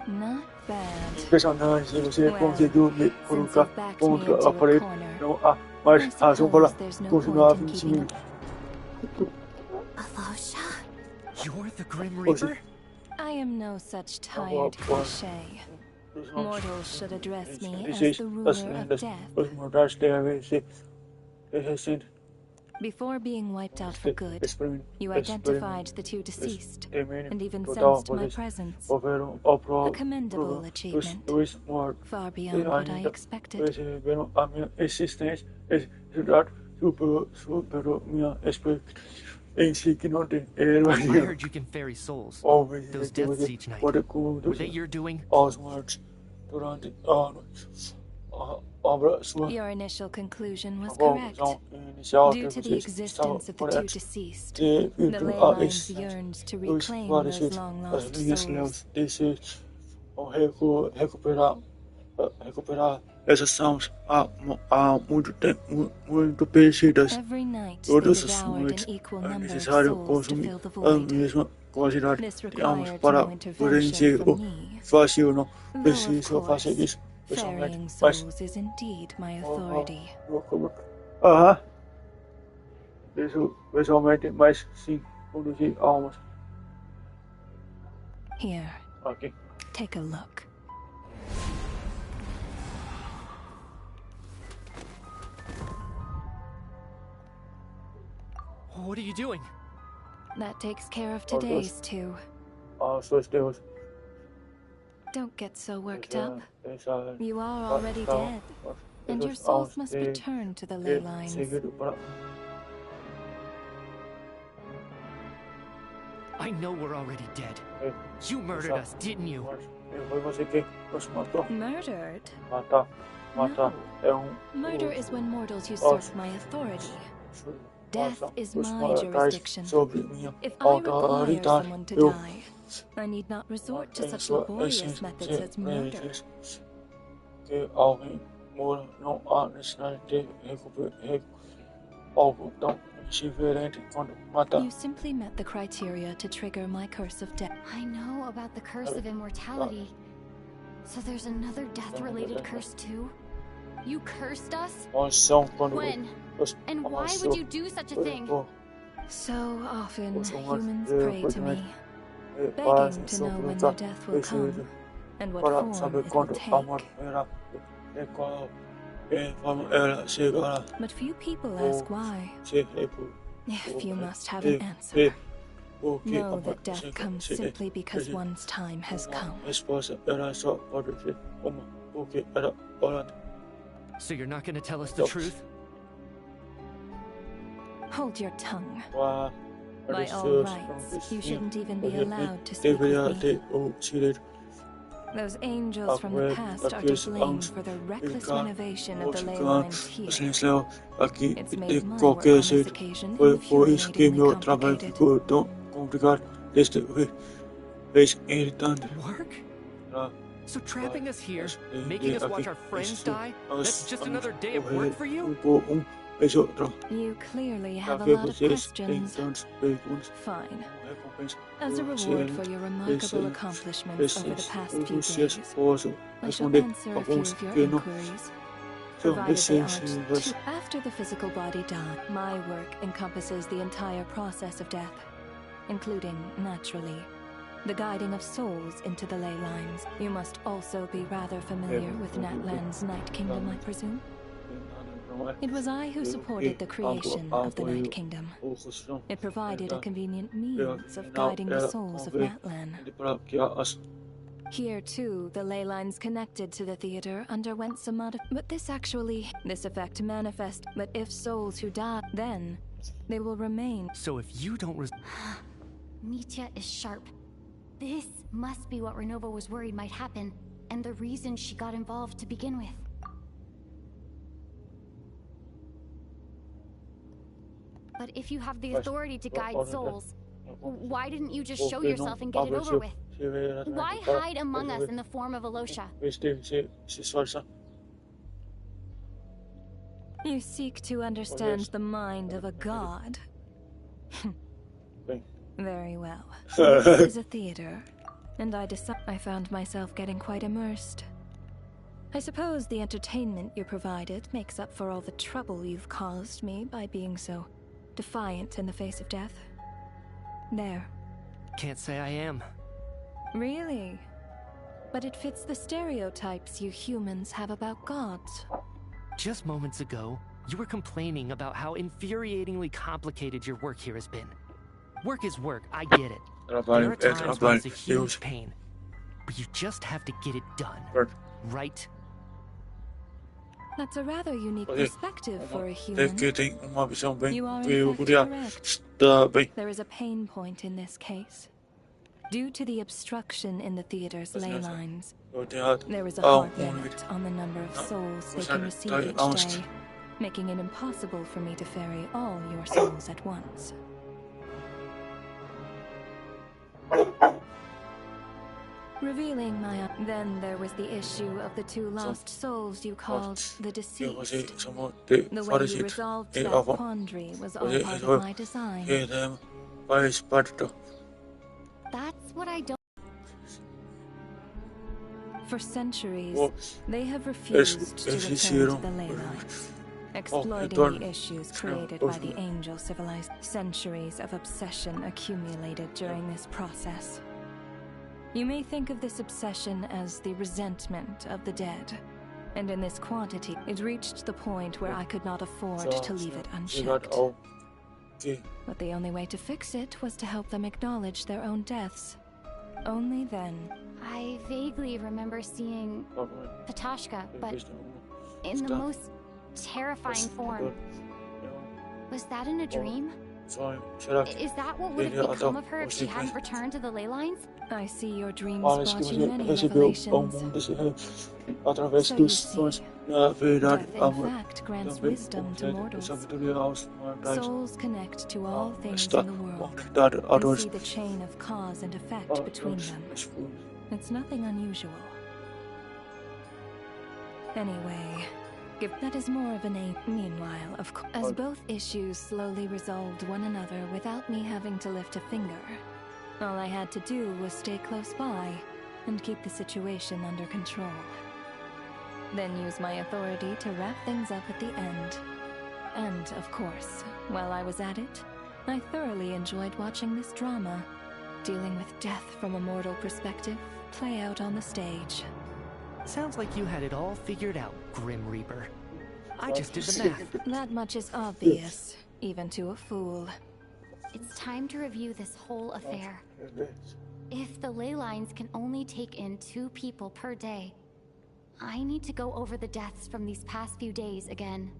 Not bad. Impressionante, você conseguiu me colocar contra a parede. Não há mais razão para continuar vencendo. Alosha? You're the Grim Reaper? I am no such tired cliché. Mortals should address me as the ruler of death. Before being wiped out for good, you identified the two deceased, and even sensed my presence. A commendable achievement, far beyond what I expected. supero mia expectations de el I vacío. heard you can ferry souls. Obviously, Those deaths each night. Were they your doing? Oswald durante obra sua. Your initial conclusion was correct. Due to the existence of the two deceased, the ley lines yearns to reclaim those long-lost souls. Recuperar essas almas há muito perdidas. Every night they Todas as devoured noites an equal é number of necessário souls to consumir fill the a void. mesma quantidade This de almas required para no poder intervention encher from o me. vazio. Não Though, of preciso fazer course, isso pessoalmente, ferrying mas souls is indeed my authority. aham, isso pessoalmente, mas sim conduzir almas. Here, Aqui. take a look. What are you doing? That takes care of today's too. Suas Deus. Don't get so worked up. You are already dead, and your souls must be turned to the ley lines. I know we're already dead. You murdered us, didn't you? Murdered? No. Murder is when mortals usurp my authority. Death is my jurisdiction. If I require someone to die, I need not resort to such laborious methods as murder. You simply met the criteria to trigger my curse of death. I know about the curse of immortality. So there's another death-related curse too? You cursed us? When? And why would you do such a thing? So often, humans pray to me, begging to know when their death will come, and what form it will take. But few people ask why. If you must have an answer, know that death comes simply because one's time has come. So you're not going to tell us the truth? Hold your tongue. By all rights, you shouldn't even be allowed to speak with me. Those angels from the past are to blame for the reckless renovation of the ley lines here. It's made my work on this occasion infuriatingly complicated. Work? So trapping us here, making us watch our friends die, that's just another day of work for you? You clearly have a lot of questions. Fine. As a reward for your remarkable accomplishments over the past few days, I shall answer a few of your inquiries, provided they aren't too... After the physical body dies, my work encompasses the entire process of death, including, naturally, the guiding of souls into the ley lines. You must also be rather familiar with Natlan's Night Kingdom, I presume? It was I who supported the creation of the Night Kingdom. It provided a convenient means of guiding the souls of Natlan. Here, too, the ley lines connected to the theater underwent some but this effect manifests. But if souls who die, then they will remain. So if you don't Mitya is sharp. This must be what Renova was worried might happen, and the reason she got involved to begin with. But if you have the authority to guide souls, why didn't you just show yourself and get it over with? Why hide among us in the form of Alosha? You seek to understand the mind of a god. Very well. This is a theater, and I found myself getting quite immersed. I suppose the entertainment you provided makes up for all the trouble you've caused me by being so defiant in the face of death. There. Can't say I am. Really? But it fits the stereotypes you humans have about gods. Just moments ago, you were complaining about how infuriatingly complicated your work here has been. Work is work, I get it. There are times when it's a huge pain, but you just have to get it done, right? That's a rather unique perspective for a human. You are in fact correct. There is a pain point in this case. Due to the obstruction in the theater's ley lines, there is a hard limit on the number of souls they can receive each day, making it impossible for me to ferry all your souls at once. Revealing my... Then there was the issue of the two lost souls you called the deceased. The way you resolved that quandary was all part of my design. That's what I don't... For centuries, they have refused to return to the ley lines, exploiting the issues created by the angel civilized. Centuries of obsession accumulated during this process. You may think of this obsession as the resentment of the dead, and in this quantity, it reached the point where I could not afford to leave it unchecked. But the only way to fix it was to help them acknowledge their own deaths. Only then. I vaguely remember seeing Patashka, but in the most terrifying form. Was that in a dream? Is that what would have become of her if she hadn't returned to the ley lines? I see your dreams brought you many revelations. So you see, death in fact grants wisdom to mortals. Souls connect to all things in the world and see the chain of cause and effect between them. It's nothing unusual. Anyway, that is more of an aim. Meanwhile, of course, as both issues slowly resolved one another without me having to lift a finger, all I had to do was stay close by and keep the situation under control. Then use my authority to wrap things up at the end. And, of course, while I was at it, I thoroughly enjoyed watching this drama, dealing with death from a mortal perspective, play out on the stage. Sounds like you had it all figured out, Grim Reaper. I just did the math. That much is obvious, even to a fool. It's time to review this whole affair. If the ley lines can only take in 2 people per day, I need to go over the deaths from these past few days again.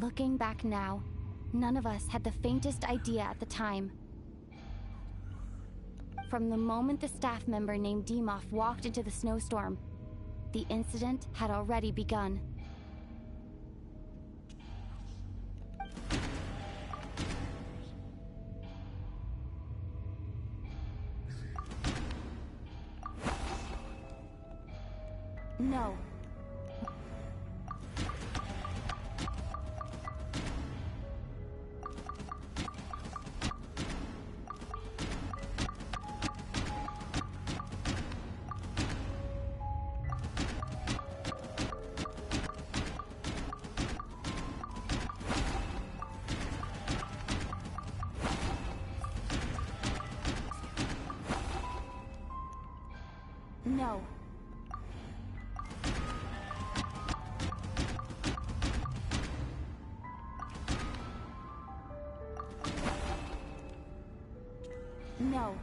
Looking back now, none of us had the faintest idea at the time. From the moment the staff member named Demoff walked into the snowstorm, the incident had already begun. No. No. No.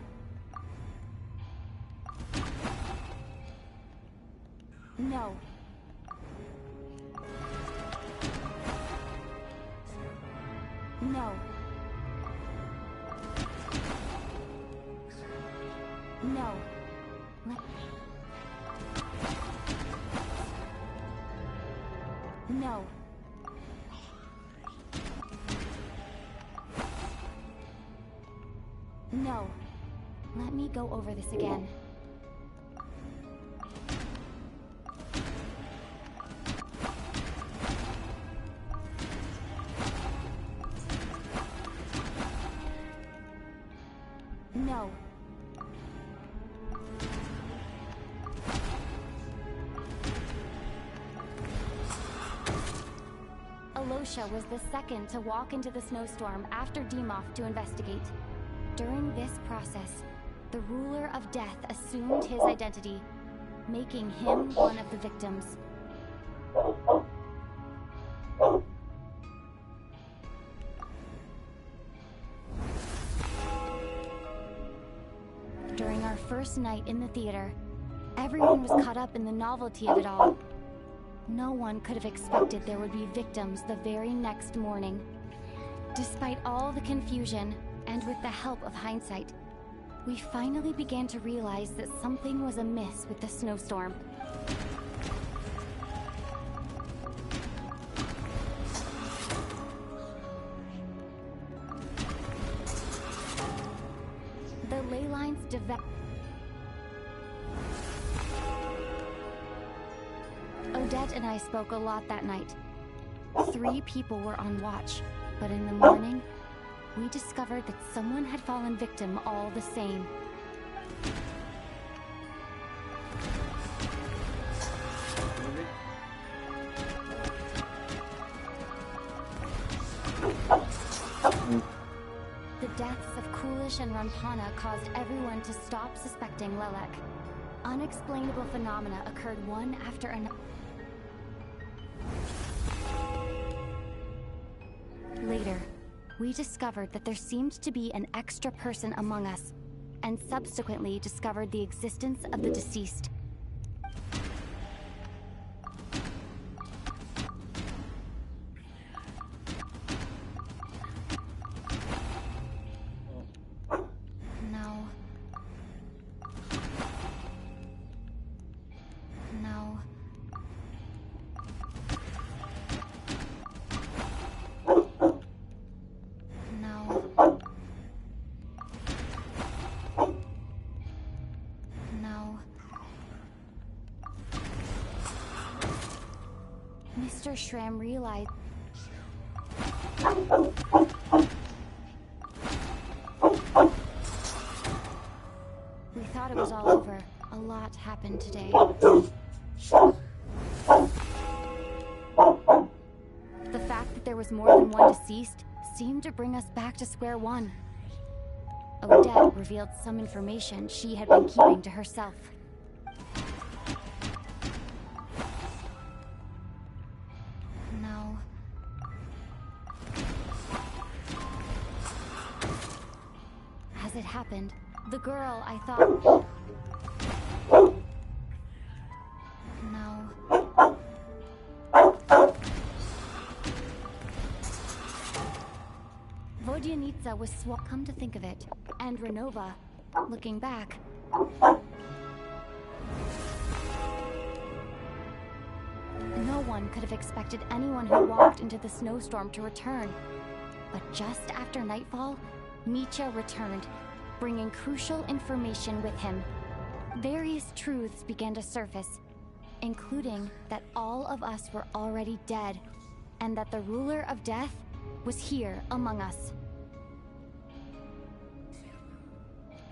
No. No. No. No. No. Let me go over this again. No. Alosha was the second to walk into the snowstorm after Demoff to investigate. During this process, the ruler of death assumed his identity, making him one of the victims. first night in the theater, everyone was caught up in the novelty of it all. No one could have expected there would be victims the very next morning. Despite all the confusion, and with the help of hindsight, we finally began to realize that something was amiss with the snowstorm. The ley lines developed. Odette and I spoke a lot that night. 3 people were on watch, but in the morning, we discovered that someone had fallen victim all the same. The deaths of Coolish and Rampana caused everyone to stop suspecting Lelek. Unexplainable phenomena occurred one after another. Later, we discovered that there seemed to be an extra person among us, and subsequently discovered the existence of the deceased. No. No. Mr. Shram realized we thought it was all over. A lot happened today. The fact that there was more than one deceased seemed to bring us back to square one. Odette revealed some information she had been keeping to herself. No. As it happened, the girl I thought... No. Vodyanitsa was come to think of it, and Renova, looking back, no one could have expected anyone who walked into the snowstorm to return. But just after nightfall, Mitya returned, bringing crucial information with him. Various truths began to surface, including that all of us were already dead, and that the ruler of death was here among us.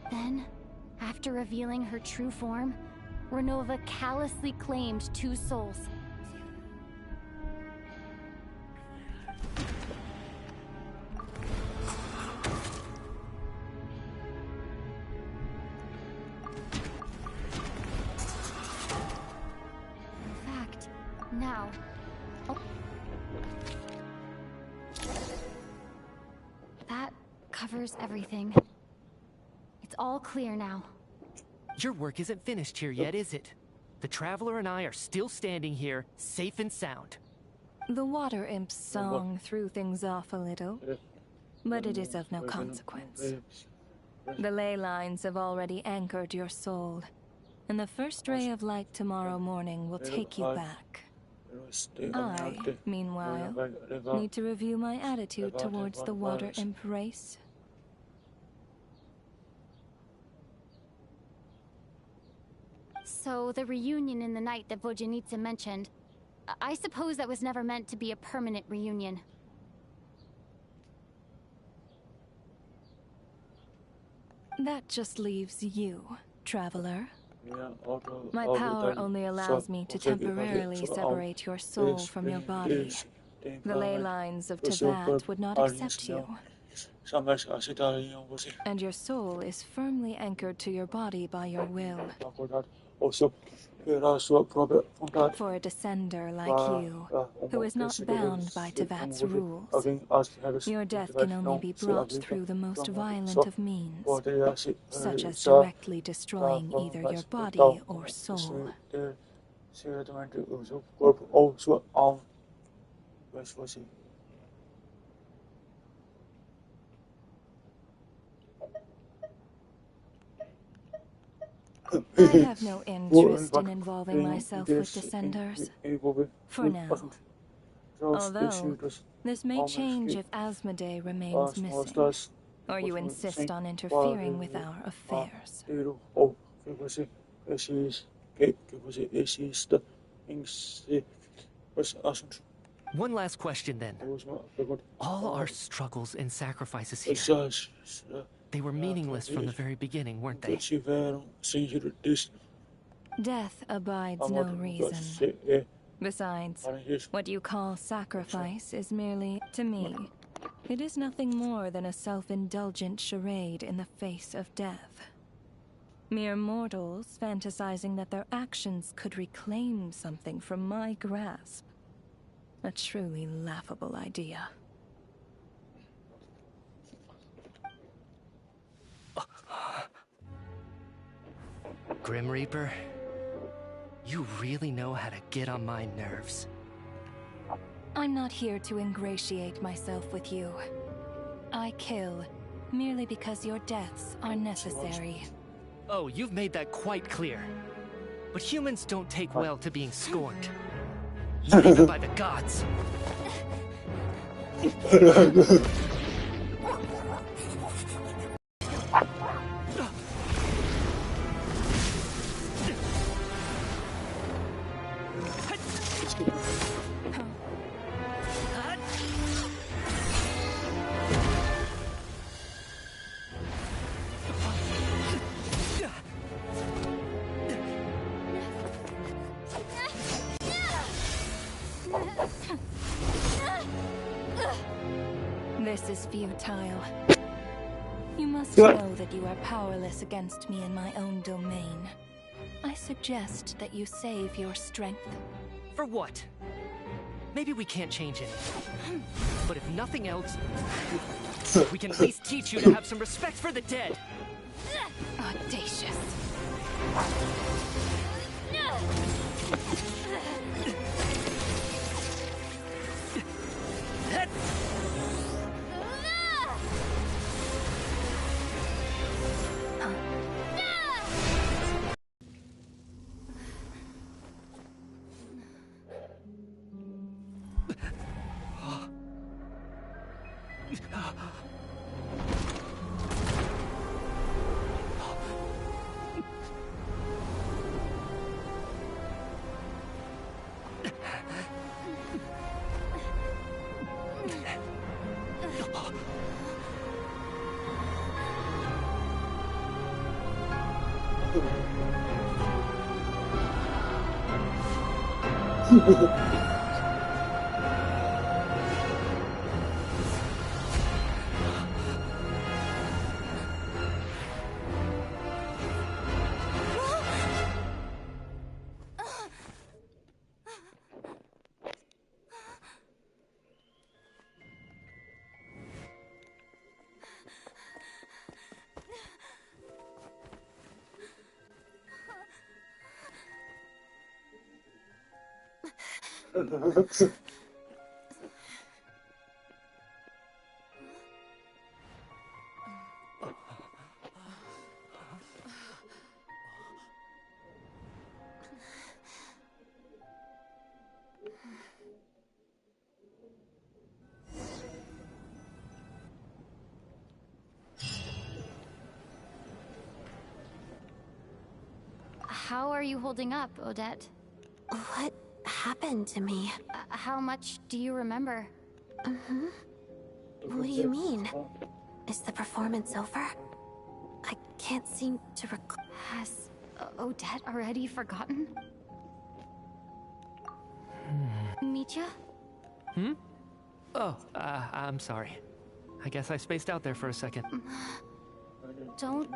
Then, after revealing her true form, Renova callously claimed 2 souls. In fact, now... That covers everything. It's all clear now. Your work isn't finished here yet, is it? The Traveler and I are still standing here, safe and sound. The Water Imp's song threw things off a little, but it is of no consequence. The ley lines have already anchored your soul, and the first ray of light tomorrow morning will take you back. I, meanwhile, need to review my attitude towards the Water Imp race. So, the reunion in the night that Vodyanitsa mentioned, I suppose that was never meant to be a permanent reunion. That just leaves you, Traveler. My power only allows me to temporarily separate your soul from your body. The ley lines of Teyvat would not accept you. And your soul is firmly anchored to your body by your will. For a descender like you, who is not bound by Tevat's rules, your death can only be brought through the most violent of means, such as directly destroying either your body or soul. I have no interest in involving myself with descenders. For now. Although, this may change if Asmodee remains missing, or you insist on interfering with our affairs. One last question then. All our struggles and sacrifices here, they were meaningless from the very beginning, weren't they? Death abides no reason. Besides, what you call sacrifice is merely, to me, it is nothing more than a self-indulgent charade in the face of death. Mere mortals fantasizing that their actions could reclaim something from my grasp. A truly laughable idea. Grim Reaper, you really know how to get on my nerves. I'm not here to ingratiate myself with you. I kill merely because your deaths are necessary. Oh, you've made that quite clear. But humans don't take well to being scorned. Not even by the gods. This is futile. You must know that you are powerless against me in my own domain. I suggest that you save your strength. For what? Maybe we can't change anything. But if nothing else, we can at least teach you to have some respect for the dead. Audacious. How are you holding up, Odette? What happened to me? How much do you remember? What do you mean? Is the performance over? I can't seem to recall. Has Odette already forgotten? Mitya? Oh, I'm sorry. I guess I spaced out there for a second. Don't...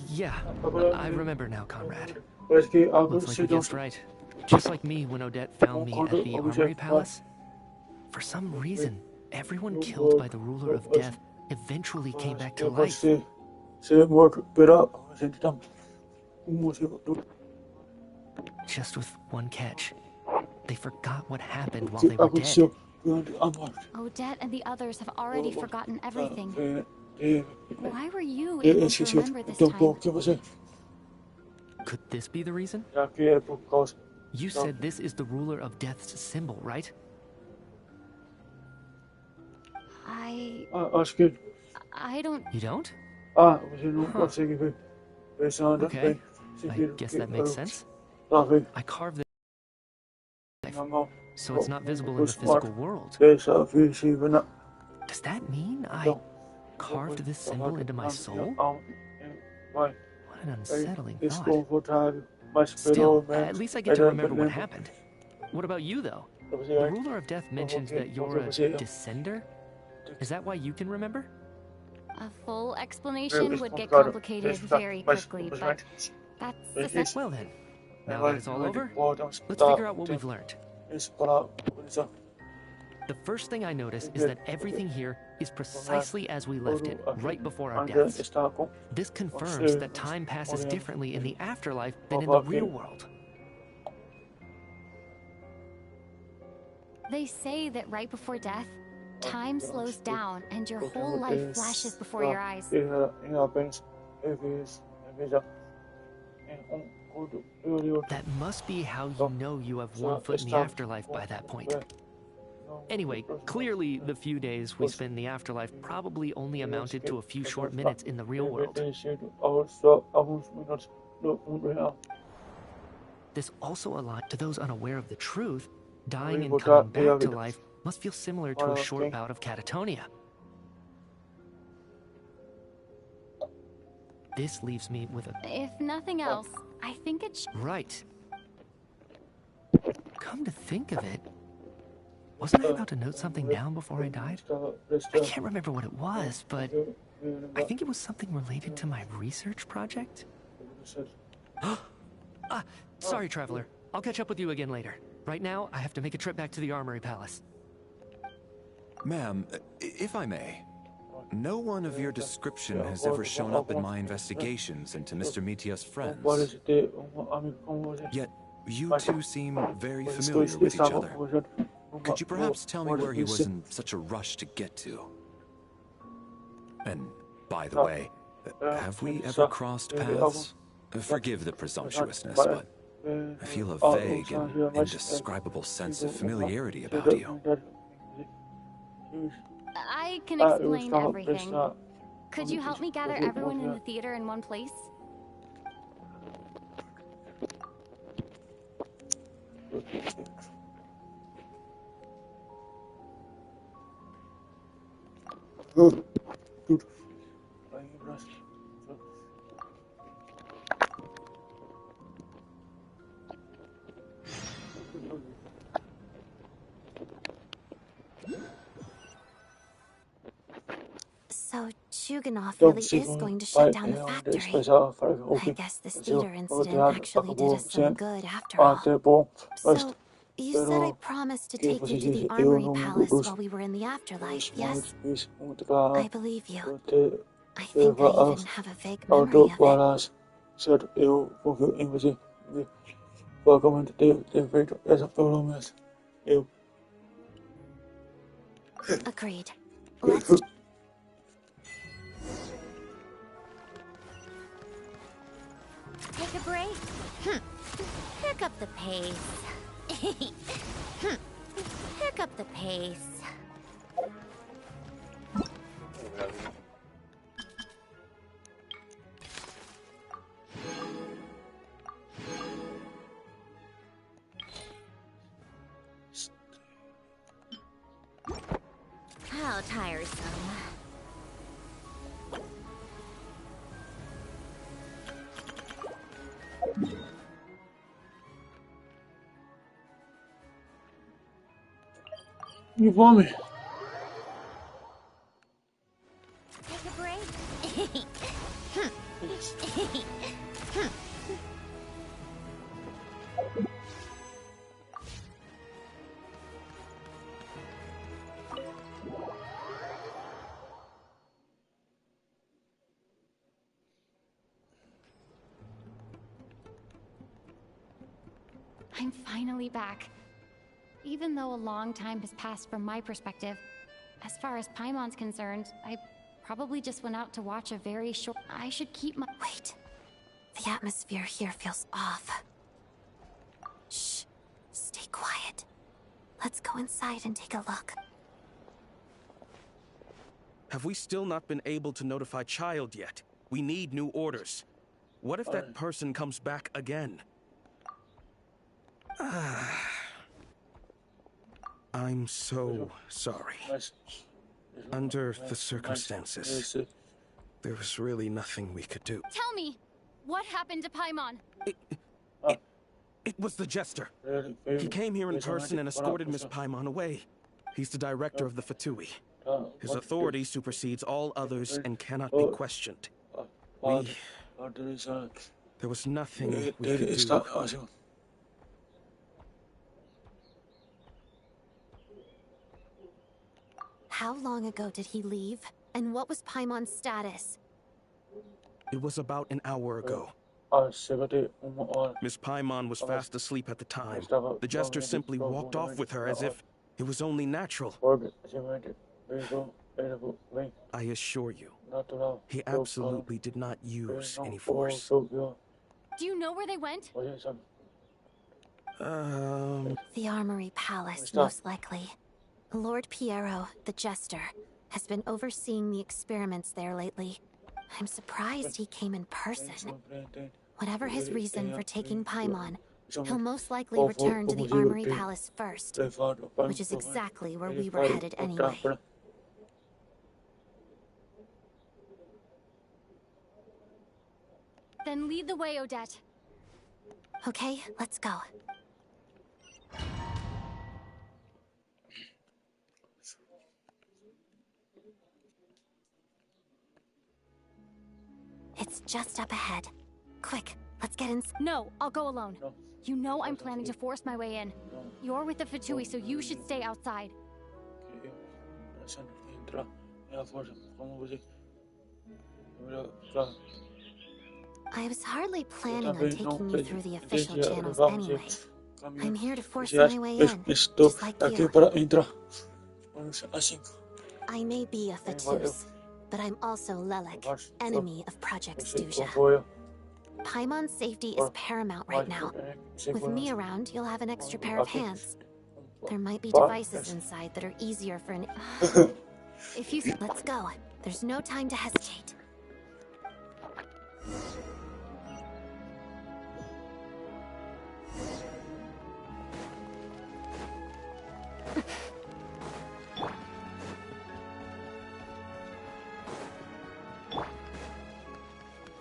Yeah. I remember now, comrade. Parece que algo Looks like se we deu. guessed right. Just like me when Odette found me at the Armory Palace. For some reason, everyone killed by the ruler of death eventually came back to life. Se morto pela gente tá músico Just with one catch. They forgot what happened while they were dead. Odette and the others have already forgotten everything. Why were you able to remember this time? Could this be the reason? You said this is the ruler of death's symbol, right? I don't... You don't? Você não consegue ver. Okay. I guess that makes sense. I carved this, so it's not visible in the physical world. Does that mean I carved this symbol into my soul? What an unsettling thought. Still, at least I get to remember what happened. What about you, though? The ruler of death mentioned that you're a descender? Is that why you can remember? A full explanation would get complicated very quickly, but that's... Well then, now that it's all over, let's figure out what we've learned. The first thing I notice is that everything here is precisely as we left it, right before our deaths. This confirms that time passes differently in the afterlife than in the real world. They say that right before death, time slows down and your whole life flashes before your eyes. That must be how you know you have one foot in the afterlife by that point. Anyway, clearly the few days we spent in the afterlife probably only amounted to a few short minutes in the real world. This also aligns to those unaware of the truth. Dying and coming back to life must feel similar to a short bout of catatonia. This leaves me with a... If nothing else, I think it Right. Come to think of it, wasn't I about to note something down before I died? I can't remember what it was, but I think it was something related to my research project. Sorry, Traveler. I'll catch up with you again later. Right now, I have to make a trip back to the Armory Palace. Ma'am, if I may, no one of your description has ever shown up in my investigations into Mr. Mitia's friends. Yet, you two seem very familiar with each other. Could you perhaps tell me where he was in such a rush to get to? And, by the way, have we ever crossed paths? Forgive the presumptuousness, but I feel a vague and indescribable sense of familiarity about you. I can explain everything. Could you help me gather everyone in the theater in one place? So Chuganov really is going to shut down the factory. I guess this theater incident actually did us some good after all. So, you said I promised to take you to the Armory Palace while we were in the afterlife, yes? I believe you. I think I even have a vague memory of it. Agreed. Let's... Take a break. Pick up the pace. Pick up the pace. How tiresome. You want me? Take a break. I'm finally back. Even though a long time has passed from my perspective, as far as Paimon's concerned, I probably just went out to watch a very short... I should keep my... Wait. The atmosphere here feels off. Shh. Stay quiet. Let's go inside and take a look. Have we still not been able to notify Child yet? We need new orders. What if that person comes back again? I'm so sorry. Under the circumstances, there was really nothing we could do. Tell me, what happened to Paimon? It was the Jester. He came here in person and escorted Miss Paimon away. He's the director of the Fatui. His authority supersedes all others and cannot be questioned. There was nothing we could do. How long ago did he leave? And what was Paimon's status? It was about an hour ago. Miss Paimon was fast asleep at the time. The Jester simply walked off with her as if it was only natural. I assure you, he absolutely did not use any force. Do you know where they went? The Armory Palace, most likely. Lord Piero, the Jester, has been overseeing the experiments there lately. I'm surprised he came in person. Whatever his reason for taking Paimon, he'll most likely return to the Armory Palace first, which is exactly where we were headed anyway. Then lead the way, Odette. Okay, let's go. It's just up ahead. Quick, let's get in. No, I'll go alone. You know I'm planning to force my way in. You're with the Fatui, so you should stay outside. I was hardly planning on taking you through the official channels anyway. I'm here to force my way in, just like you. I may be a Fatus, but I'm also Lelek, enemy of Project Stuja. Paimon's safety is paramount right now. With me around, you'll have an extra pair of hands. There might be devices inside that are easier for an... If you... Let's go. There's no time to hesitate.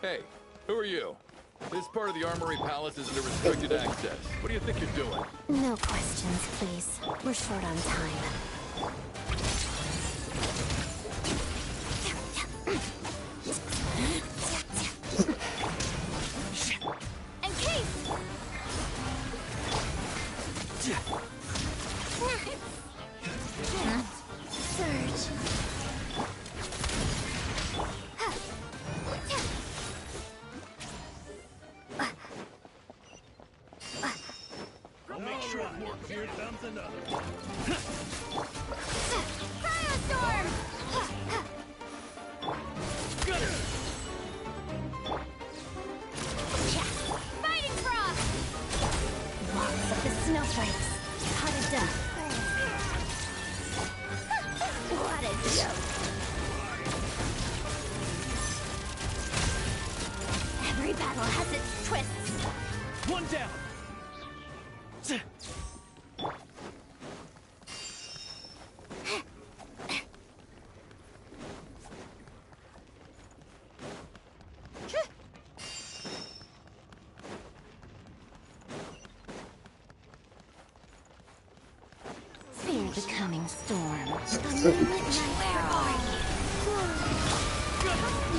Hey, who are you? This part of the Armory Palace isn't a restricted access. What do you think you're doing? No questions, please. We're short on time. And Case! Surge. Make sure more clear thumbs than others. Firestorm! Fighting Frost! Walks of the snowflakes. Hot as death. What a joke. Every battle has its twists. One down. Fear the coming storm. Where are you?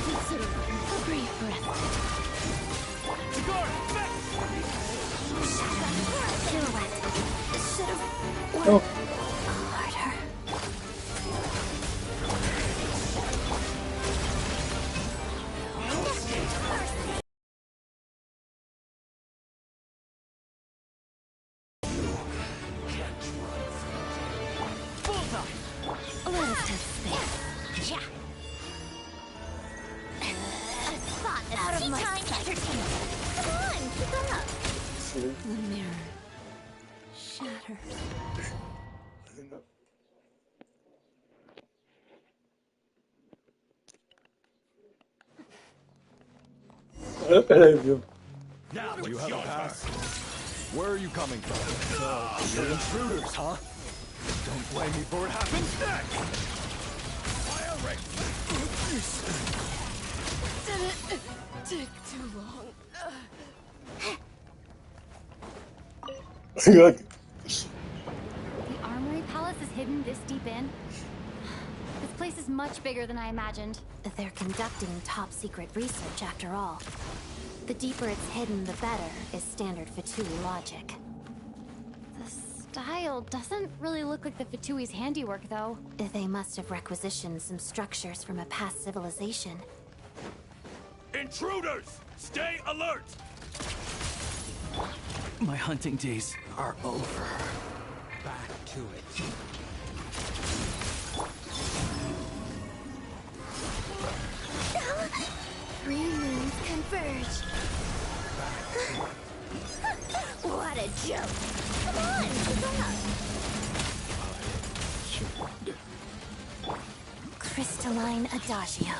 Consider a brief rest. Silhouette. Should have worked. Let us test space. Yeah. A spot out of my entertainment. Come on, keep up. The mirror shatters. Now you have a pass. Where are you coming from? You're intruders, huh? Don't blame me for what happens next. Fire rate. Didn't take too long. The Armory Palace is hidden this deep in? This place is much bigger than I imagined. They're conducting top-secret research, after all. The deeper it's hidden, the better, is standard Fatui logic. The style doesn't really look like the Fatui's handiwork, though. They must have requisitioned some structures from a past civilization. Intruders! Stay alert! My hunting days are over. Back to it. Three moons converge. What a joke. Come on, keep up. Crystalline Adagio.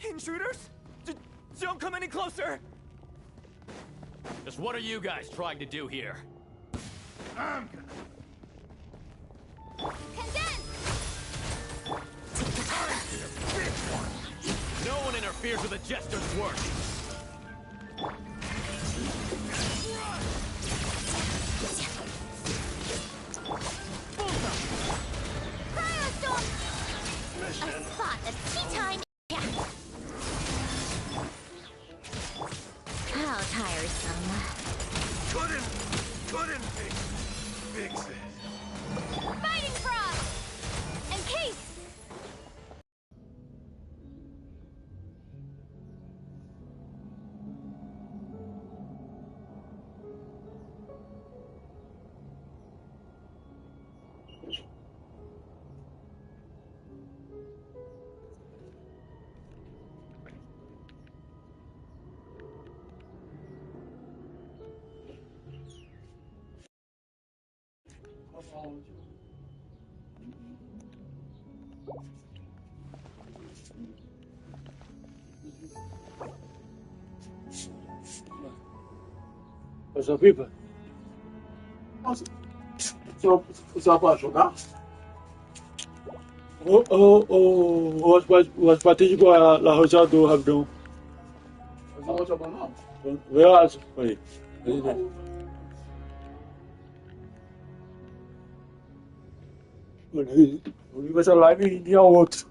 Intruders? Don't come any closer! Just what are you guys trying to do here? Condense! No one interferes with the Jester's work! Cryostorm! A spot of tea time. How tiresome. Couldn't fix it. Fighting frog! Encase! Essa pipa? Nossa, só para jogar? As patentes com a roça do Rabdão. Vê as aí. Mano, essa live e a outra.